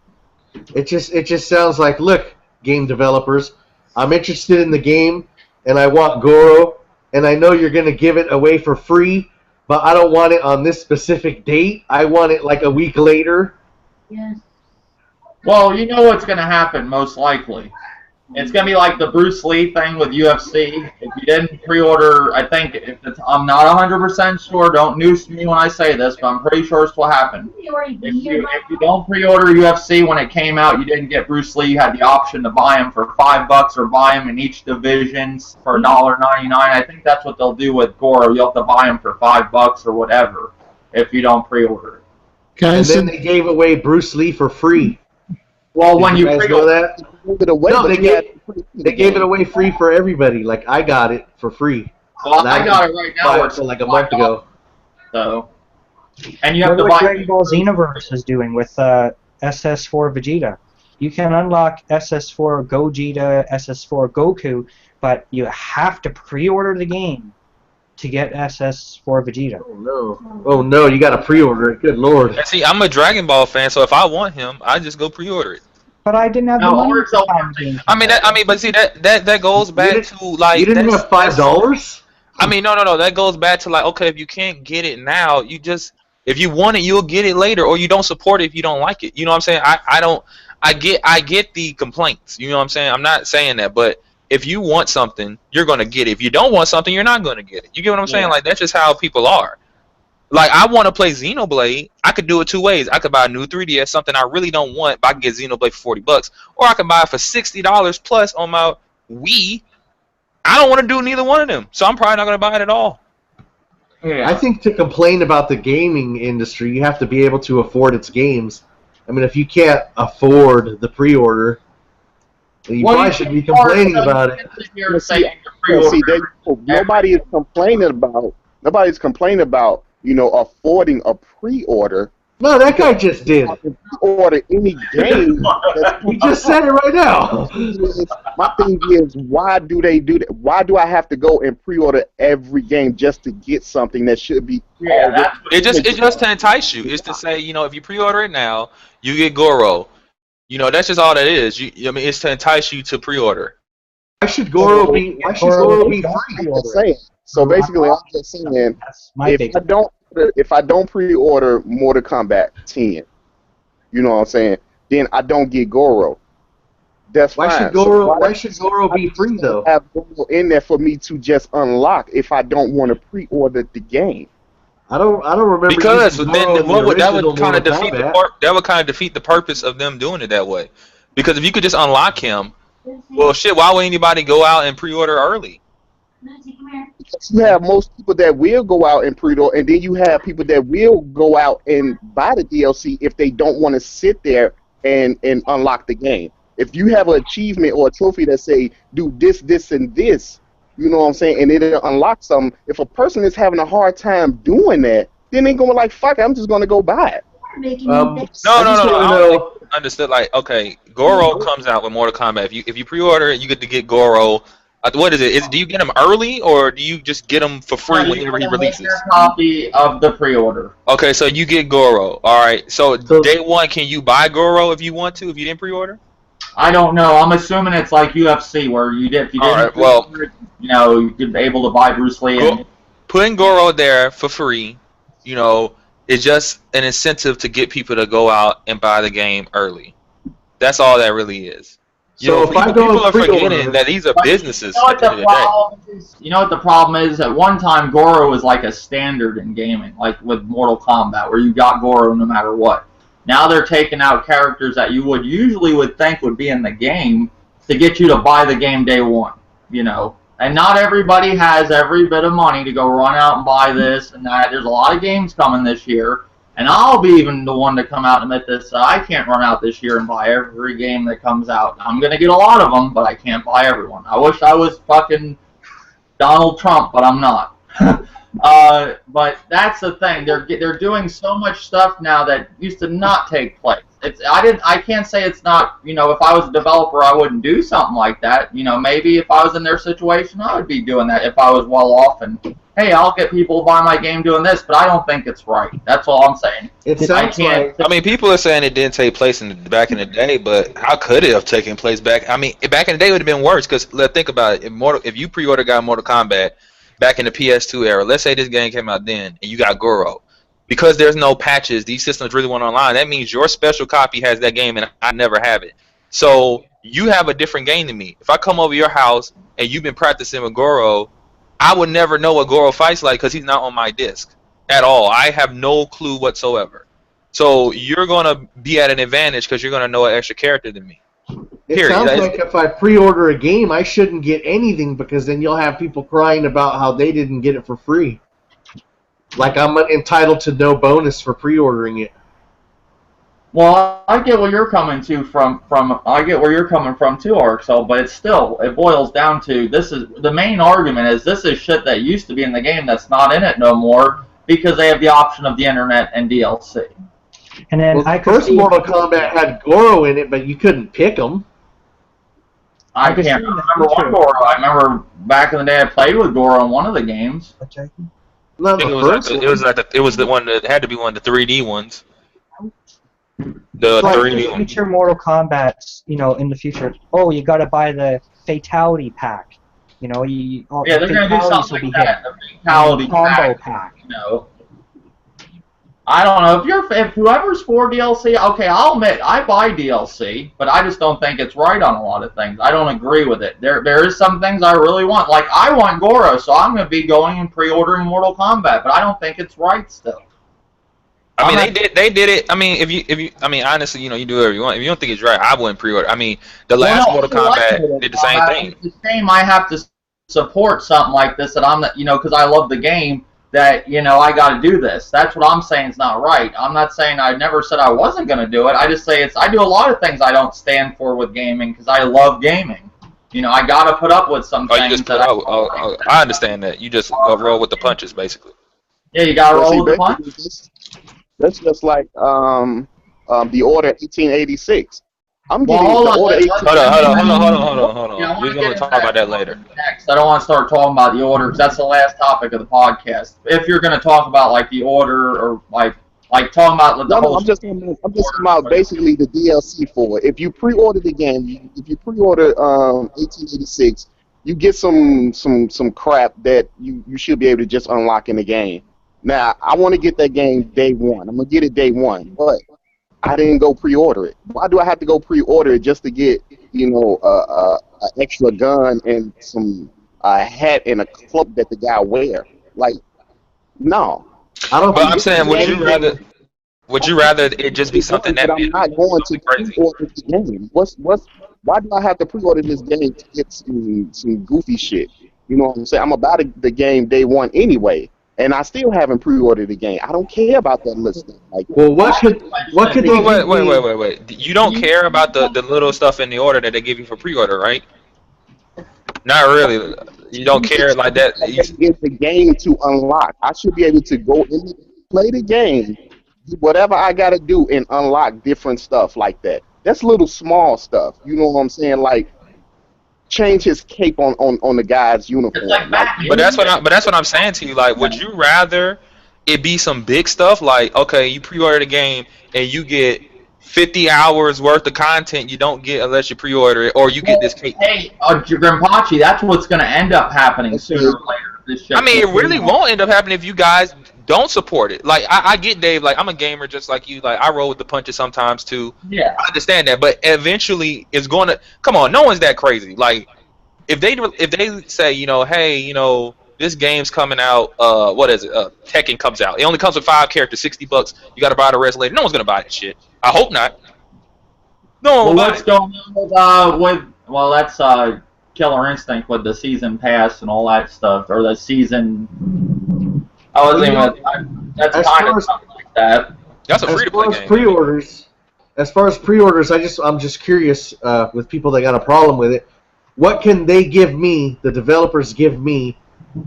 It just sounds like, look, game developers, I'm interested in the game, and I want Goro, and I know you're going to give it away for free, but I don't want it on this specific date. I want it like a week later. Yes. Well, you know what's going to happen, most likely. It's going to be like the Bruce Lee thing with UFC. If you didn't pre-order, I think, I'm not 100% sure, don't noose me when I say this, but I'm pretty sure it's what happened. If you don't pre-order UFC when it came out, you didn't get Bruce Lee, you had the option to buy him for $5 or buy him in each division for $1.99. I think that's what they'll do with Goro. You'll have to buy him for $5 or whatever if you don't pre-order it. And then they gave away Bruce Lee for free. Well, Did when you guys know pre-order that? No, they gave it away free for everybody. Like, I got it for free. Well, I got it right now. Where it's like a month ago. So, and you have Look to what buy. Dragon Ball Xenoverse is doing with SS4 Vegeta. You can unlock SS4 Gogeta, SS4 Goku, but you have to pre-order the game to get SS4 Vegeta. Oh no, you gotta pre-order it. Good lord. And see, I'm a Dragon Ball fan, so if I want him, I just go pre-order it. But I didn't have the money to buy the game. But see, that goes back to like. You didn't have $5? I mean, no. That goes back to like, okay, if you can't get it now, if you want it, you'll get it later, or you don't support it if you don't like it. You know what I'm saying? I get the complaints. You know what I'm saying? I'm not saying that, but if you want something, you're gonna get it. If you don't want something, you're not gonna get it. You get what I'm saying? Like, that's just how people are. Like, I want to play Xenoblade. I could do it 2 ways. I could buy a new 3DS, something I really don't want, but I can get Xenoblade for $40, or I can buy it for $60 plus on my Wii. I don't want to do neither one of them, so I'm probably not gonna buy it at all. I think to complain about the gaming industry, you have to be able to afford its games. I mean, if you can't afford the pre-order, then you probably should be complaining about it. Nobody's complaining about, you know, affording a pre-order. No, that guy just did. Order any game. He just said it right now. My thing is, why do they do that? Why do I have to go and pre-order every game just to get something that should be? It's just to entice you. It's to say, you know, if you pre-order it now, you get Goro. You know, that's just all that is. I mean, it's to entice you to pre-order. Why should Goro be free? So basically, I'm just saying, if I don't pre-order Mortal Kombat 10, you know what I'm saying, then I don't get Goro. That's why fine. Why should Goro be free though? Have Goro in there for me to just unlock if I don't want to pre-order the game. I don't remember. Because then that would kind of defeat the purpose of them doing it that way. Because if you could just unlock him, well, shit, why would anybody go out and pre-order early? Because you have most people that will go out and pre-order, and then you have people that will go out and buy the DLC if they don't want to sit there and unlock the game. If you have an achievement or a trophy that say, do this, this, and this, you know what I'm saying, and it'll unlock something, if a person is having a hard time doing that, then they're going like, fuck it, I'm just going to go buy it. No. I understood. Like, okay, Goro comes out with Mortal Kombat. If you pre-order it, you get to get Goro. What is it? Do you get them early, or do you just get them for free whenever he releases? A copy of the pre-order. Okay, so you get Goro. All right. So day one, can you buy Goro if you want to? If you didn't pre-order? I don't know. I'm assuming it's like UFC, where you did. If you didn't, you could be able to buy Bruce Lee. Putting Goro there for free, it's just an incentive to get people to go out and buy the game early. That's all that really is. So if people are forgetting that these are businesses. You know what the problem is? At one time, Goro was like a standard in gaming, like with Mortal Kombat, where you got Goro no matter what. Now they're taking out characters that you would usually think would be in the game to get you to buy the game day one. And not everybody has every bit of money to go run out and buy this and that. There's a lot of games coming this year. And I'll be even the one to come out and admit this. I can't run out this year and buy every game that comes out. I'm going to get a lot of them, but I can't buy everyone. I wish I was fucking Donald Trump, but I'm not. But that's the thing. They're doing so much stuff now that used to not take place. I can't say it's not, if I was a developer, I wouldn't do something like that. Maybe if I was in their situation, I would be doing that if I was well off and, hey, I'll get people to buy my game doing this, but I don't think it's right. That's all I'm saying. People are saying it didn't take place back in the day, but how could it have taken place back? I mean, back in the day it would have been worse, because think about it. If you pre-order got Mortal Kombat back in the PS2 era, let's say this game came out then, and you got Goro. Because there's no patches, these systems really went online. That means your special copy has that game, and I never have it. So you have a different game than me. If I come over your house and you've been practicing with Goro, I would never know what Goro fights like because he's not on my disc at all. I have no clue whatsoever. So you're going to be at an advantage because you're going to know an extra character than me. It sounds like if I pre-order a game, I shouldn't get anything, because then you'll have people crying about how they didn't get it for free. Like I'm entitled to no bonus for pre-ordering it. Well, I get where you're coming from. I get where you're coming from too, Arxel. But it boils down to the main argument is this is shit that used to be in the game that's not in it no more because they have the option of the internet and DLC. And then first Mortal Kombat had Goro in it, but you couldn't pick them. I can't remember one Goro. I remember back in the day I played with Goro in one of the games. It was the one that had to be one of the 3D ones. The like 3D one. Future Mortal Kombat, in the future. Oh, you got to buy the Fatality Pack. They're going to do something like that. The Fatality combo pack. I don't know if whoever's for DLC. Okay, I'll admit I buy DLC, but I just don't think it's right on a lot of things. I don't agree with it. There is some things I really want. Like I want Goro, so I'm going to be going and pre-ordering Mortal Kombat, but I don't think it's right still. I mean, they did it. I mean, honestly, you do whatever you want. If you don't think it's right, I wouldn't pre-order. I mean, the last Mortal Kombat did the same thing. It's the same. I have to support something like this that I'm not, because I love the game. That I got to do this. That's what I'm saying is not right. I'm not saying I never said I wasn't going to do it. I just say I do a lot of things I don't stand for with gaming because I love gaming. I got to put up with some things. I understand that. You just roll with the punches, basically. Yeah, you got to roll with the punches. That's just like the Order 1886. I'm getting hold the on, Order 1886. Hold on. We're going to talk about that later. Next, I don't want to start talking about the Order because that's the last topic of the podcast. If you're going to talk about like the Order or like talking about the whole. I'm just talking about basically the DLC for it. If you pre-order the game, if you pre-order 1886, you get some crap that you should be able to just unlock in the game. Now, I want to get that game day one. I'm going to get it day one, but I didn't go pre-order it. Why do I have to go pre-order it just to get, an extra gun and some hat and a cloak that the guy wear? Like, no. I don't. But I'm saying, would you rather it just be something that I'm not going to pre-order the game? Why do I have to pre-order this game to get some goofy shit? You know what I'm saying? I'm about the game day one anyway. And I still haven't pre-ordered the game. I don't care about that listing. Like, well, what could they? Wait. You don't care about the little stuff in the order that they give you for pre-order, right? Not really. You don't care like that. It's the game to unlock. I should be able to go in play the game, do whatever I gotta do, and unlock different stuff like that. That's little small stuff. You know what I'm saying? Like change his cape on the guy's uniform. But that's what I'm saying to you. Like, would you rather it be some big stuff? Like, okay, you pre-order the game and you get 50 hours worth of content you don't get unless you pre-order it, or you get this cape. Hey, Grimpachi, that's what's going to end up happening sooner or later. This shit. I mean, it really won't end up happening if you guys don't support it. Like, I get Dave. Like, I'm a gamer just like you. Like, I roll with the punches sometimes too. Yeah, I understand that, but eventually it's going to come on. No one's that crazy. Like, if they say, you know, hey, you know, this game's coming out. What is it? Tekken comes out. It only comes with 5 characters, $60. You got to buy the rest later. No one's gonna buy that shit. I hope not. No. Well, what's going on with well, that's Killer Instinct with the season pass and all that stuff, or the season. I wasn't even. That's kind of something like that. That's a free-to-play game. Pre-orders. As far as pre-orders, I'm just curious with people that got a problem with it. What can they give me? The developers give me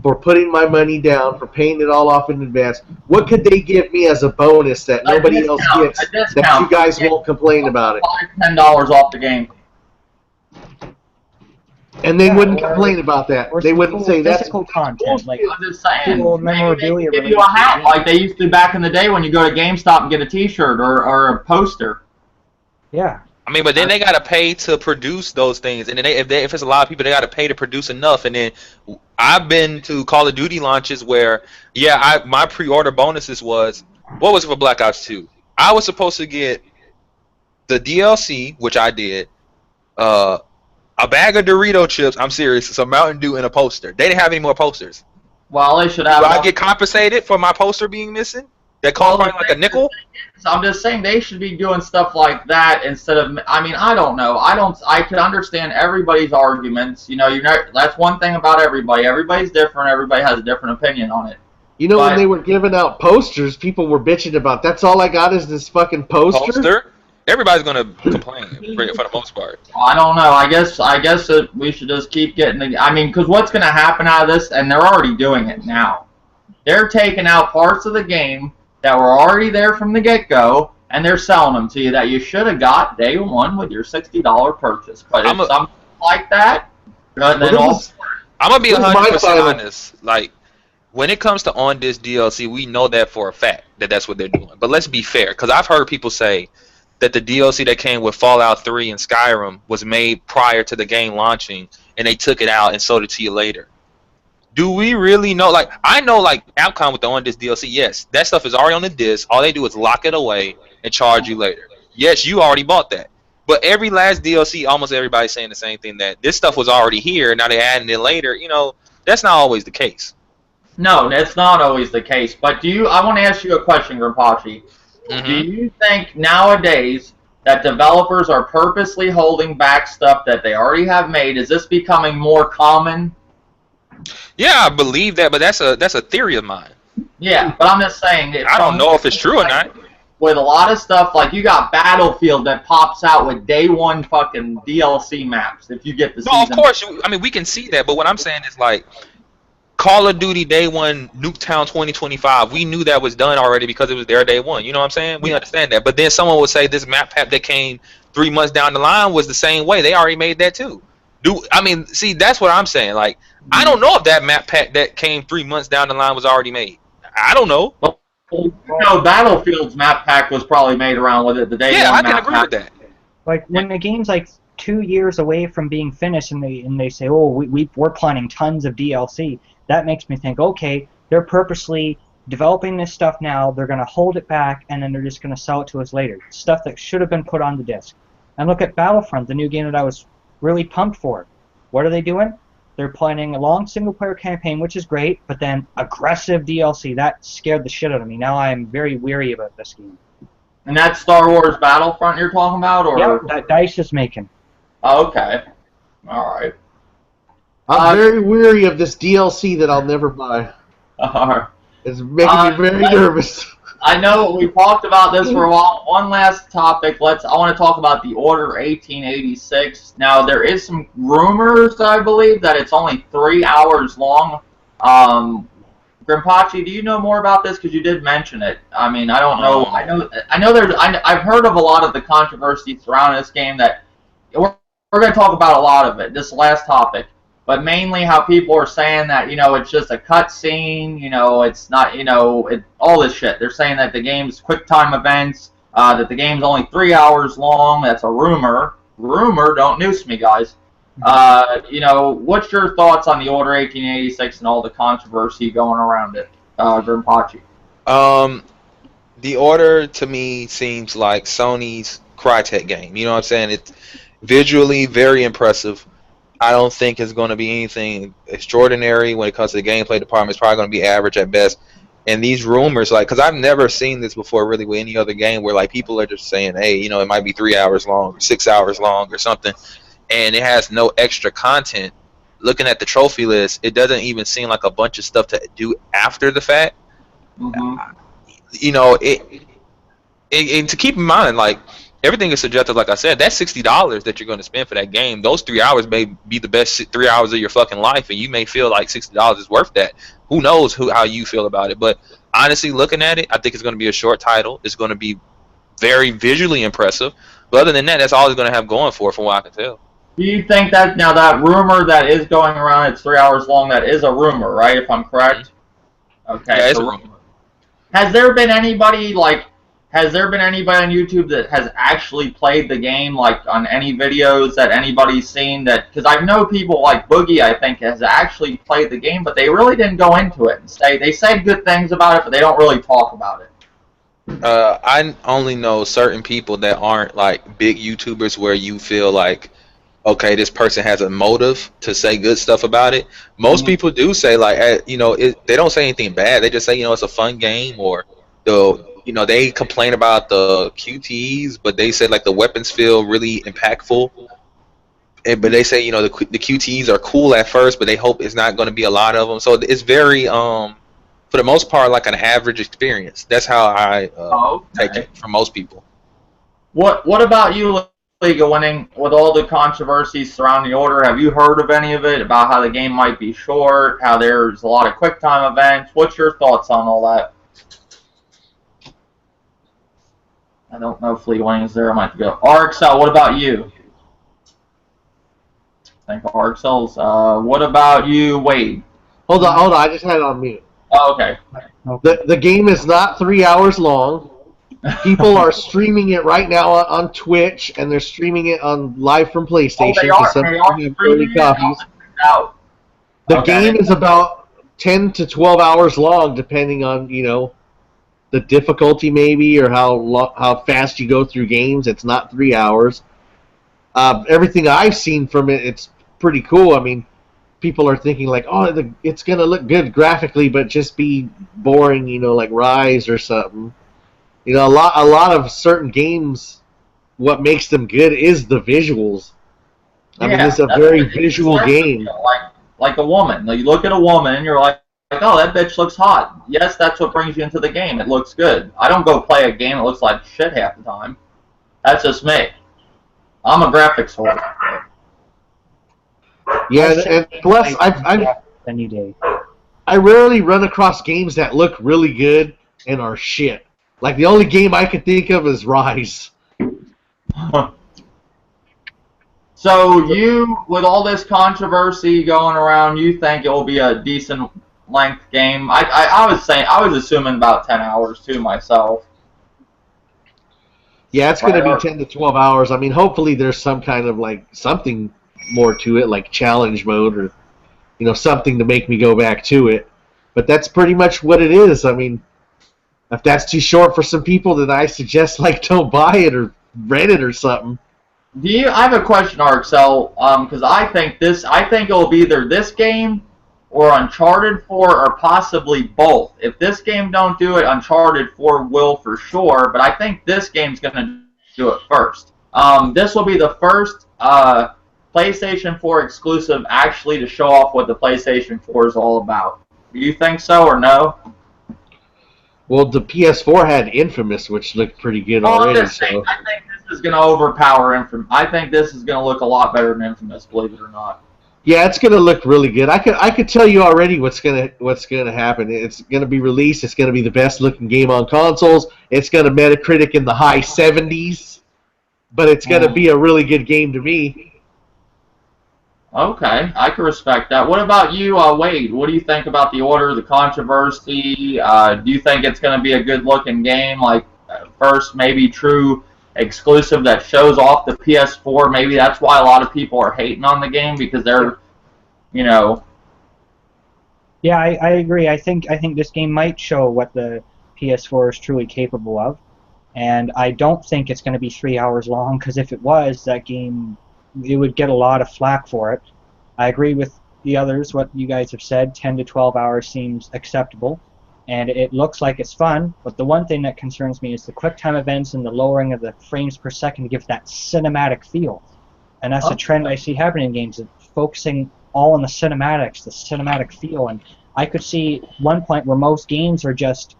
for putting my money down, for paying it all off in advance. What could they give me as a bonus that nobody else gets that you guys won't complain about it? $10 off the game. And they wouldn't complain about that. They wouldn't say that's physical content, like I'm just saying, cool memorabilia. Give you a hat like they used to back in the day when you go to GameStop and get a T-shirt or a poster. Yeah. I mean, but then they gotta pay to produce those things, and then if it's a lot of people, they gotta pay to produce enough. And then I've been to Call of Duty launches where, my pre-order bonuses was, what was it for Black Ops 2? I was supposed to get the DLC, which I did, a bag of Dorito chips. I'm serious, some Mountain Dew and a poster. They didn't have any more posters. Well, they should have. Do I get compensated for my poster being missing? That cost me like a nickel. So I'm just saying they should be doing stuff like that instead of. I mean, I don't know. I could understand everybody's arguments. You know, that's one thing about everybody. Everybody's different. Everybody has a different opinion on it. You know, when they were giving out posters, people were bitching about. That's all I got is this fucking poster. Everybody's gonna complain for the most part. I don't know. I guess that we should just keep getting the. I mean, because what's gonna happen out of this, and they're already doing it now. They're taking out parts of the game that were already there from the get-go, and they're selling them to you that you should have got day one with your $60 purchase. But if something like that, then I'm gonna be 100% honest. Like, when it comes to on this DLC, we know that for a fact that that's what they're doing. But let's be fair, because I've heard people say that the DLC that came with Fallout 3 and Skyrim was made prior to the game launching, and they took it out and sold it to you later. Do we really know? Like, I know, like, Capcom with the on this DLC, yes, that stuff is already on the disc. All they do is lock it away and charge you later. Yes, you already bought that. But every last DLC, almost everybody's saying the same thing, that this stuff was already here, now they're adding it later. You know, that's not always the case. No, that's not always the case. But I want to ask you a question, Grimpachi. Mm-hmm. Do you think nowadays that developers are purposely holding back stuff that they already have made? Is this becoming more common? Yeah, I believe that, but that's a theory of mine. Yeah, but I'm just saying. I don't know if it's true or not. With a lot of stuff, like you got Battlefield that pops out with day one fucking DLC maps if you get the season. No, of course. I mean, we can see that, but what I'm saying is, like, Call of Duty Day 1, Nuketown 2025, we knew that was done already because it was their Day 1. You know what I'm saying? We understand that. But then someone would say this map pack that came 3 months down the line was the same way. They already made that too. I mean, see, that's what I'm saying. Like, I don't know if that map pack that came 3 months down the line was already made. I don't know. Well, you know, Battlefield's map pack was probably made around with it the day one. Yeah, I can agree with that. Like, when the game's like 2 years away from being finished, and they say, oh, we're planning tons of DLC, that makes me think, okay, they're purposely developing this stuff now, they're going to hold it back, and then they're just going to sell it to us later. Stuff that should have been put on the disc. And look at Battlefront, the new game that I was really pumped for. What are they doing? They're planning a long single-player campaign, which is great, but then aggressive DLC. That scared the shit out of me. Now I am very weary about this game. And that's Star Wars Battlefront you're talking about? Or? Yeah, that DICE is making. Oh, okay. All right. I'm very weary of this DLC that I'll never buy. It's making me very nervous. I know we talked about this for a while. One last topic. I want to talk about the Order 1886. Now, there is some rumors, I believe, that it's only 3 hours long. Grimpachi, do you know more about this? Because you did mention it. I mean, I don't know. I know there's. I've heard of a lot of the controversy surrounding this game. That we're going to talk about a lot of it. This last topic, but mainly how people are saying that it's just a cutscene. It's not. All this shit. They're saying that the game's quick time events. That the game's only 3 hours long. That's a rumor. Rumor. Don't noose me, guys. What's your thoughts on the Order 1886 and all the controversy going around it, Grimpachi? The Order to me seems like Sony's Crytek game. You know what I'm saying? It's visually very impressive. I don't think it's going to be anything extraordinary when it comes to the gameplay department. It's probably going to be average at best. And these rumors, because I've never seen this before really with any other game where people are just saying, hey, it might be 3 hours long or 6 hours long or something. And it has no extra content. Looking at the trophy list, it doesn't even seem like a bunch of stuff to do after the fact. Mm-hmm. And to keep in mind, everything is subjective. Like I said, that $60 that you're going to spend for that game, those 3 hours may be the best 3 hours of your fucking life, and you may feel like $60 is worth that. Who knows how you feel about it? But honestly, looking at it, I think it's going to be a short title. It's going to be very visually impressive. But other than that, that's all it's going to have going for it, from what I can tell. Do you think that now that rumor that is going around, it's 3 hours long, that is a rumor, right? If I'm correct. Okay. Yeah, it's a rumor. Has there been anybody on YouTube that has actually played the game, on any videos that anybody's seen? That because I know people like Boogie, I think, has actually played the game, but they really didn't go into it and they said good things about it, but they don't really talk about it. I only know certain people that aren't big YouTubers where you feel like, okay, this person has a motive to say good stuff about it. Most people do say they don't say anything bad. They just say it's a fun game, or they complain about the QTEs, but they say the weapons feel really impactful. But they say the QTEs are cool at first, but they hope it's not going to be a lot of them. So it's very for the most part an average experience. That's how I take it for most people. What about you, League Winning? With all the controversies surrounding the Order, have you heard of any of it? About how the game might be short, how there's a lot of quick time events? What's your thoughts on all that? I don't know if League Winning is there. I might have to go. RXL, what about you? I think RXL's. What about you, Wade? Hold on. I just had it on mute. Oh, okay. The game is not 3 hours long. People are streaming it right now on Twitch, and they're streaming it on live from PlayStation. They are streaming it. Out. The game is about 10 to 12 hours long, depending on the difficulty maybe, or how fast you go through games. It's not 3 hours. Everything I've seen from it, it's pretty cool. I mean, people are thinking it's gonna look good graphically, but just be boring, like Ryse or something. A lot of certain games, what makes them good is the visuals. I mean, it's a very visual game. Like a woman. You look at a woman and you're like, oh, that bitch looks hot. Yes, that's what brings you into the game. It looks good. I don't go play a game that looks like shit half the time. That's just me. I'm a graphics whore. Yeah, and plus, I rarely run across games that look really good and are shit. The only game I could think of is Ryse. So you, with all this controversy going around, you think it will be a decent length game? I was assuming about 10 hours too myself. Yeah, it's going to be 10 to 12 hours. I mean, hopefully there's some kind of something more to it, like challenge mode, or something to make me go back to it. But that's pretty much what it is. I mean, if that's too short for some people, then I suggest don't buy it or rent it or something. I have a question, RXL, because I think it will be either this game or Uncharted 4 or possibly both. If this game don't do it, Uncharted 4 will for sure, but I think this game's going to do it first. This will be the first PlayStation 4 exclusive actually to show off what the PlayStation 4 is all about. Do you think so or no? Well, the PS4 had Infamous, which looked pretty good already. I think this is going to overpower Infamous. I think this is going to look a lot better than Infamous, believe it or not. Yeah, it's gonna look really good. I could tell you already what's gonna happen. It's gonna be released. It's gonna be the best looking game on consoles. It's gonna Metacritic in the high 70s, but it's gonna be a really good game to me. Okay, I can respect that. What about you, Wade? What do you think about the order, the controversy? Do you think it's going to be a good-looking game, like first maybe true exclusive that shows off the PS4? Maybe that's why a lot of people are hating on the game because they're, you know. Yeah, I agree. I think this game might show what the PS4 is truly capable of, and I don't think it's going to be 3 hours long because if it was, that game, it would get a lot of flack for it. I agree with the others, what you guys have said. 10 to 12 hours seems acceptable, and it looks like it's fun, but the one thing that concerns me is the QuickTime events and the lowering of the frames per second to give that cinematic feel. And that's a trend I see happening in games, of focusing all on the cinematics, the cinematic feel. And I could see one point where most games are just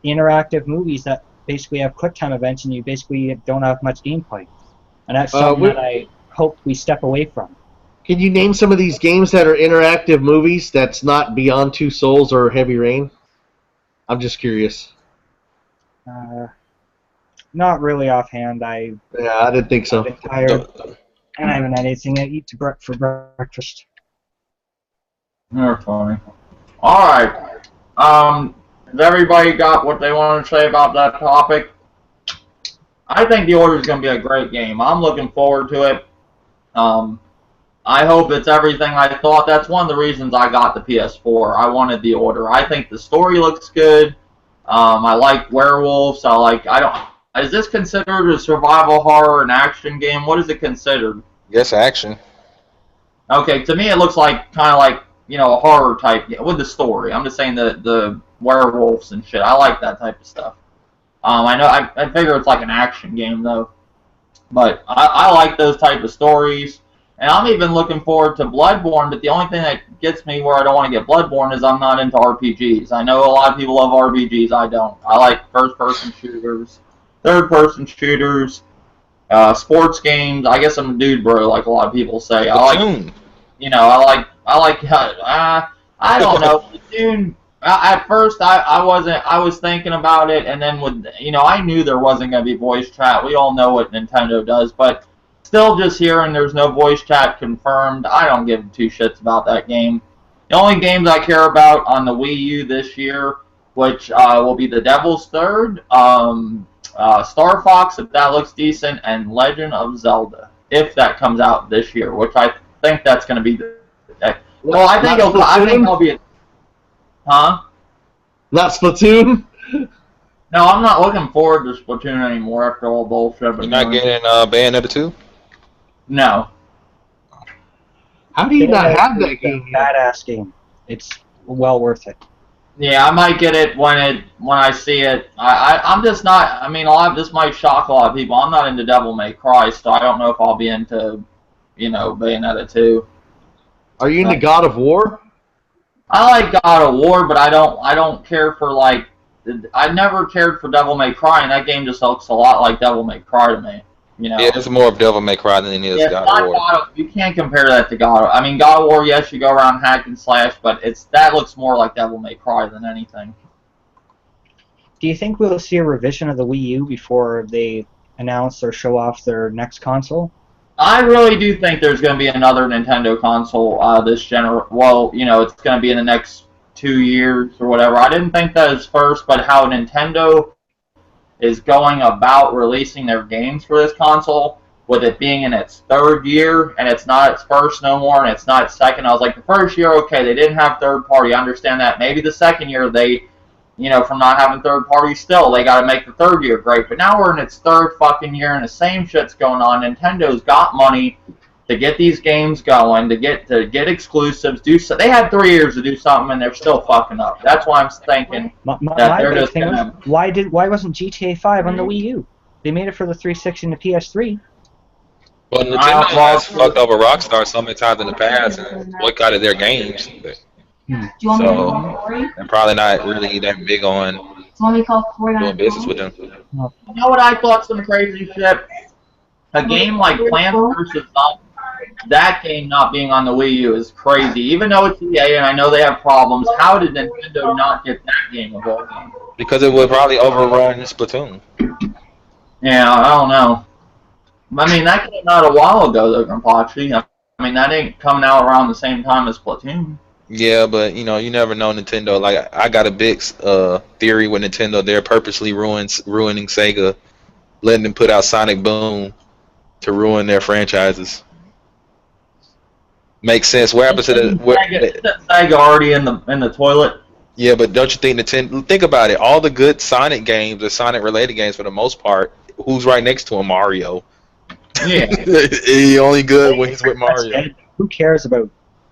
interactive movies that basically have QuickTime events and you basically don't have much gameplay. And that's something that I hope we step away from. Can you name some of these games that are interactive movies that's not Beyond Two Souls or Heavy Rain? I'm just curious. Not really offhand. I didn't think so. I've been tired, and I haven't had anything to eat for breakfast. You're funny. All right. Has everybody got what they want to say about that topic? I think The Order is going to be a great game. I'm looking forward to it. I hope it's everything I thought. That's one of the reasons I got the PS4. I wanted The Order. I think the story looks good. I like werewolves. Is this considered a survival horror and action game? What is it considered? Yes, action. Okay, to me it looks like kind of like, you know, a horror type game with the story. I'm just saying the werewolves and shit. I like that type of stuff. I figure it's like an action game though, but I like those type of stories, and I'm even looking forward to Bloodborne. But the only thing that gets me where I don't want to get Bloodborne is I'm not into RPGs. I know a lot of people love RPGs. I don't. I like first-person shooters, third-person shooters, sports games. I guess I'm a dude, bro, like a lot of people say. I like, you know, I don't know, Platoon. At first, I was thinking about it, and then I knew there wasn't going to be voice chat. We all know what Nintendo does, but still just hearing there's no voice chat confirmed, I don't give two shits about that game. The only games I care about on the Wii U this year, which will be The Devil's Third, Star Fox, if that looks decent, and Legend of Zelda, if that comes out this year, which I think that's going to be well, I think it'll be Huh? Not Splatoon? No, I'm not looking forward to Splatoon anymore after all bullshit. You're not getting Bayonetta 2? No. How do you not have that game? Badass game. It's well worth it. Yeah, I might get it when I see it. I'm just not. I mean, this might shock a lot of people. I'm not into Devil May Cry, so I don't know if I'll be into, Bayonetta 2. Are you into God of War? I like God of War, but I don't care for I never cared for Devil May Cry, and that game just looks a lot like Devil May Cry to me. Yeah, it's more of Devil May Cry than it is God of War. You can't compare that to God of War. I mean, God of War, yes, you go around hack and slash, but that looks more like Devil May Cry than anything. Do you think we'll see a revision of the Wii U before they announce or show off their next console? I really do think there's going to be another Nintendo console this generation. Well, it's going to be in the next 2 years or whatever. I didn't think that as first, but how Nintendo is going about releasing their games for this console, with it being in its third year, and it's not its first no more, and it's not its second. I was like, the first year, okay, they didn't have third party. I understand that. Maybe the second year they, from not having third party still, they got to make the third year great. But now we're in its third fucking year, and the same shit's going on. Nintendo's got money to get these games going, to get exclusives. They had 3 years to do something, and they're still fucking up. That's why I'm thinking that they're just gonna. Why wasn't GTA 5 on the Wii U? They made it for the 360 and the PS3. Well, Nintendo has fucked over Rockstar so many times in the past and boycotted their games. So they're probably not really that big on doing business with them. You know what I thought's some crazy shit? A game like Plants vs. Zombies. that game not being on the Wii U is crazy. Even though it's EA and I know they have problems, how did Nintendo not get that game of all games? Because it would probably overrun Splatoon. Yeah, I don't know. I mean, that came out a while ago, though, Grumpachi. I mean, that ain't coming out around the same time as Splatoon. Yeah, but you know, you never know Nintendo. Like I got a big theory with Nintendo. They're purposely ruining Sega, letting them put out Sonic Boom to ruin their franchises. Makes sense. What happened to the Sega already in the toilet? Yeah, but don't you think Nintendo? Think about it. All the good Sonic games or Sonic related games, for the most part, who's right next to him? Mario. Yeah. He only good when he's with Mario. Who cares about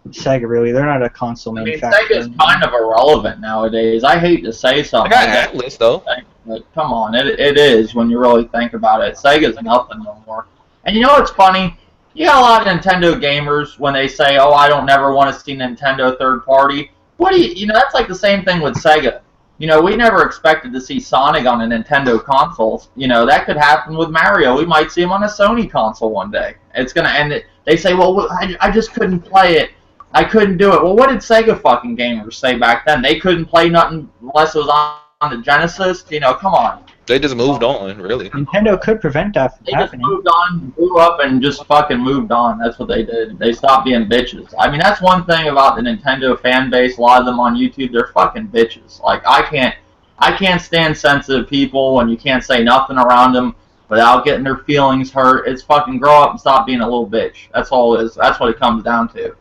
Sega, really? They're not a console I mean, manufacturer. Sega's kind of irrelevant nowadays. I hate to say something. I got Atlas, though. But come on, it is when you really think about it. Sega's nothing no more. And you know what's funny? You got a lot of Nintendo gamers when they say, "Oh, I don't never want to see Nintendo third party." What do you know? That's like the same thing with Sega. You know, we never expected to see Sonic on a Nintendo console. You know, that could happen with Mario. We might see him on a Sony console one day. It's gonna end it. They say, "Well, I just couldn't play it. I couldn't do it." Well, what did Sega fucking gamers say back then? They couldn't play nothing unless it was on the Genesis. You know, come on. They just moved on, really. Nintendo could prevent that from happening. They just moved on, grew up, and just fucking moved on. That's what they did. They stopped being bitches. I mean, that's one thing about the Nintendo fan base. A lot of them on YouTube, they're fucking bitches. Like, I can't stand sensitive people when you can't say nothing around them without getting their feelings hurt. It's fucking grow up and stop being a little bitch. That's all it is. That's what it comes down to.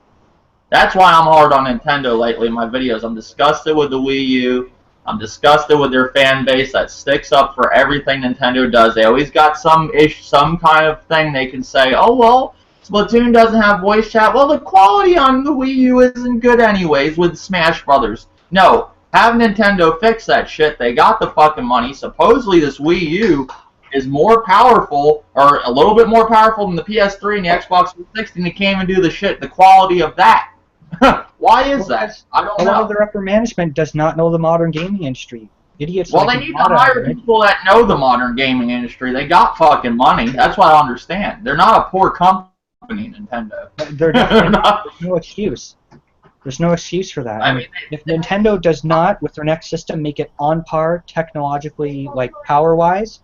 That's why I'm hard on Nintendo lately in my videos. I'm disgusted with the Wii U. I'm disgusted with their fan base that sticks up for everything Nintendo does. They always got some kind of thing they can say, "Oh, well, Splatoon doesn't have voice chat." Well, the quality on the Wii U isn't good anyways with Smash Brothers. No, have Nintendo fix that shit. They got the fucking money. Supposedly this Wii U is more powerful, or a little bit more powerful than the PS3 and the Xbox 360, and they can't even do the quality of that. Why is that? I don't know. A lot of their upper management does not know the modern gaming industry. Idiots. Well, like they need to hire people that know the modern gaming industry. They got fucking money. That's what I understand. They're not a poor company, Nintendo. They're definitely there's no excuse. There's no excuse for that. I mean, if Nintendo does not, with their next system, make it on par technologically, like power-wise,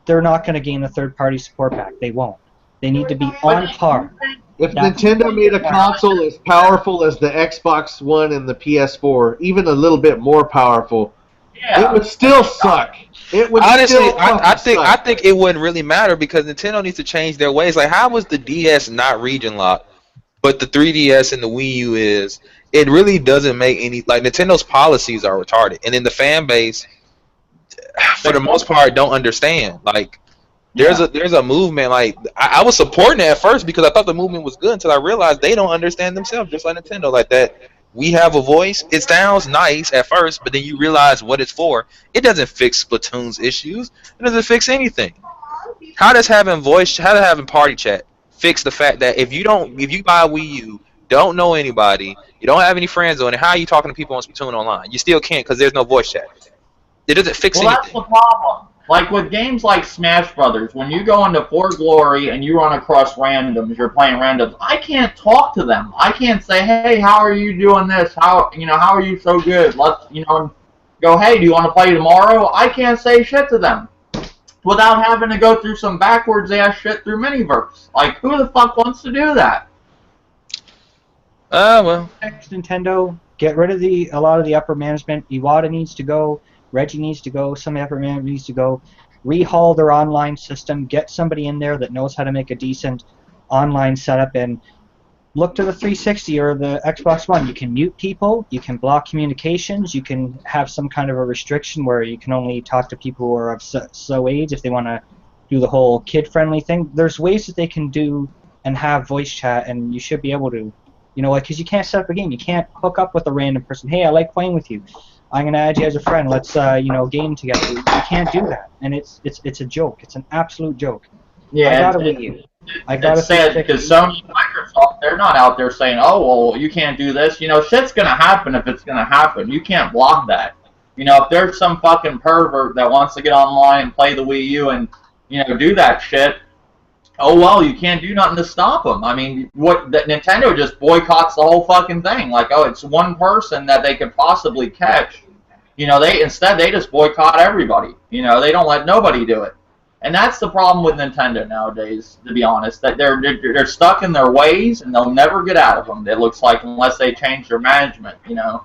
they're not going to gain the third-party support back. They won't. They need to be on par. If Nintendo made a console as powerful as the Xbox One and the PS4, even a little bit more powerful, it would still suck. It would honestly, still I think it wouldn't really matter because Nintendo needs to change their ways. Like, how was the DS not region locked, but the 3DS and the Wii U is? It really doesn't make any. Like, Nintendo's policies are retarded, and then the fan base, for the most part, don't understand. Like, there's a movement. Like, I was supporting it at first because I thought the movement was good until I realized they don't understand themselves, just like Nintendo. Like that, we have a voice. It sounds nice at first, but then you realize what it's for. It doesn't fix Splatoon's issues. It doesn't fix anything. How does having party chat fix the fact that if you buy a Wii U, don't know anybody, you don't have any friends on it, how are you talking to people on Splatoon online? You still can't because there's no voice chat. It doesn't fix anything. That's the problem. Like with games like Smash Brothers, when you go into For Glory and you run across randoms, you're playing randoms. I can't talk to them. I can't say, "Hey, how are you doing this? How are you so good? Let's go. Hey, do you want to play tomorrow?" I can't say shit to them without having to go through some backwards ass shit through Miniverse. Like, who the fuck wants to do that? Well. Next, Nintendo, get rid of a lot of the upper management. Iwata needs to go. Reggie needs to go. Some upper management needs to go. Rehaul their online system. Get somebody in there that knows how to make a decent online setup, and look to the 360 or the Xbox One. You can mute people. You can block communications. You can have some kind of a restriction where you can only talk to people who are of so age if they want to do the whole kid-friendly thing. There's ways that they can do and have voice chat, and you should be able to, because you can't set up a game. You can't hook up with a random person. Hey, I like playing with you. I'm gonna add you as a friend. Let's game together. You can't do that, and it's a joke. It's an absolute joke. Yeah, I got a Wii U. It's sad because Sony and Microsoft, they're not out there saying, "Oh, well, you can't do this." Shit's gonna happen if it's gonna happen. You can't block that. If there's some fucking pervert that wants to get online and play the Wii U and do that shit, oh well, you can't do nothing to stop them. I mean, Nintendo just boycotts the whole fucking thing. Like, oh, it's one person that they could possibly catch. You know, they just boycott everybody. You know, they don't let nobody do it. And that's the problem with Nintendo nowadays, to be honest. That they're stuck in their ways and they'll never get out of them. It looks like, unless they change their management, you know.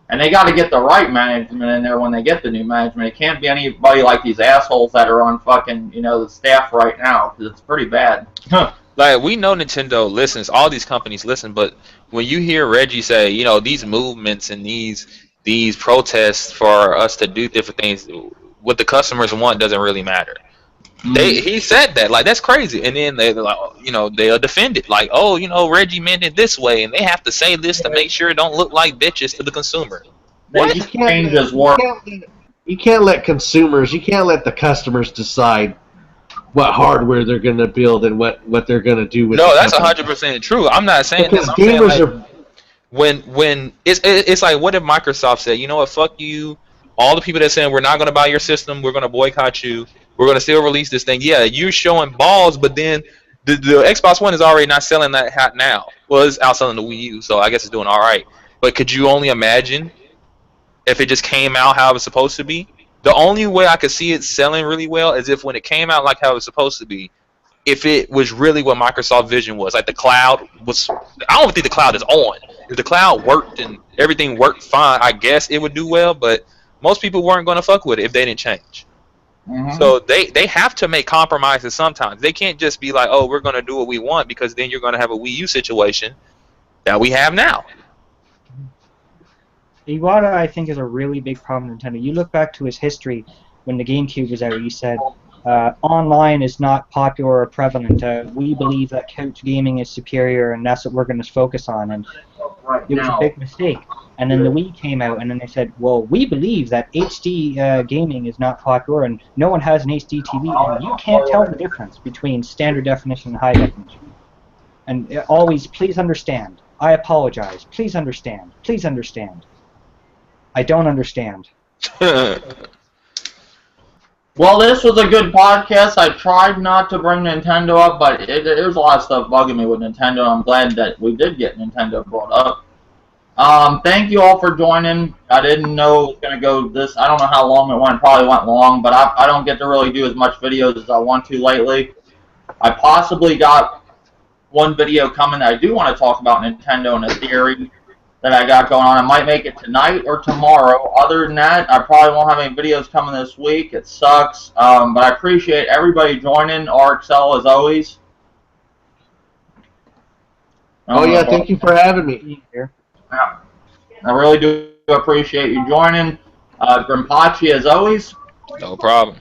And they got to get the right management in there when they get the new management. It can't be anybody like these assholes that are on fucking, you know, the staff right now, because it's pretty bad. Like, we know Nintendo listens, all these companies listen, but when you hear Reggie say, you know, these movements and these protests for us to do different things, what the customers want doesn't really matter. He said that, like, that's crazy, and then they're like, you know, they'll defend it, like, oh, you know, Reggie meant it this way, and they have to say this to make sure it don't look like bitches to the consumer. What? You can't just work. You can't let the customers decide what hardware they're going to build and what they're going to do with. No, that's 100% true. I'm not saying because this. Gamers saying, like, are. When it's like, what if Microsoft said, you know what, fuck you, all the people that saying we're not going to buy your system, we're going to boycott you. We're going to still release this thing. Yeah, you're showing balls, but then the Xbox One is already not selling that hot now. Well, it's outselling the Wii U, so I guess it's doing all right. But could you only imagine if it just came out how it was supposed to be? The only way I could see it selling really well is if when it came out like how it was supposed to be, if it was really what Microsoft vision was. Like the cloud was, I don't think the cloud is on. If the cloud worked and everything worked fine, I guess it would do well, but most people weren't going to fuck with it if they didn't change. So they have to make compromises sometimes. They can't just be like, oh, we're going to do what we want, because then you're going to have a Wii U situation that we have now. Iwata, I think, is a really big problem with Nintendo. You look back to his history when the GameCube was out, he said, online is not popular or prevalent. We believe that couch gaming is superior, and that's what we're going to focus on. And it was a big mistake. And then the Wii came out, and then they said, well, we believe that HD gaming is not popular, and no one has an HD TV, and you can't tell the difference between standard definition and high definition. And always, please understand. I apologize. Please understand. Please understand. I don't understand. Well, this was a good podcast. I tried not to bring Nintendo up, but there's a lot of stuff bugging me with Nintendo. I'm glad that we did get Nintendo brought up. Thank you all for joining. I didn't know it was going to go this. I don't know how long it went. Probably went long, but I don't get to really do as much videos as I want to lately. I possibly got one video coming that I do want to talk about Nintendo and a theory that I got going on. I might make it tonight or tomorrow. Other than that, I probably won't have any videos coming this week. It sucks. But I appreciate everybody joining. RXL as always. Oh yeah, thank you for having me. Yeah, I really do appreciate you joining. Grimpachi as always. No problem.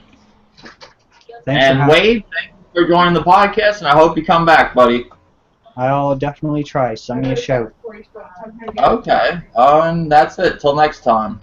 And Wade, thank you for joining the podcast, and I hope you come back, buddy. I'll definitely try. Send me a shout. Okay. And that's it. Till next time.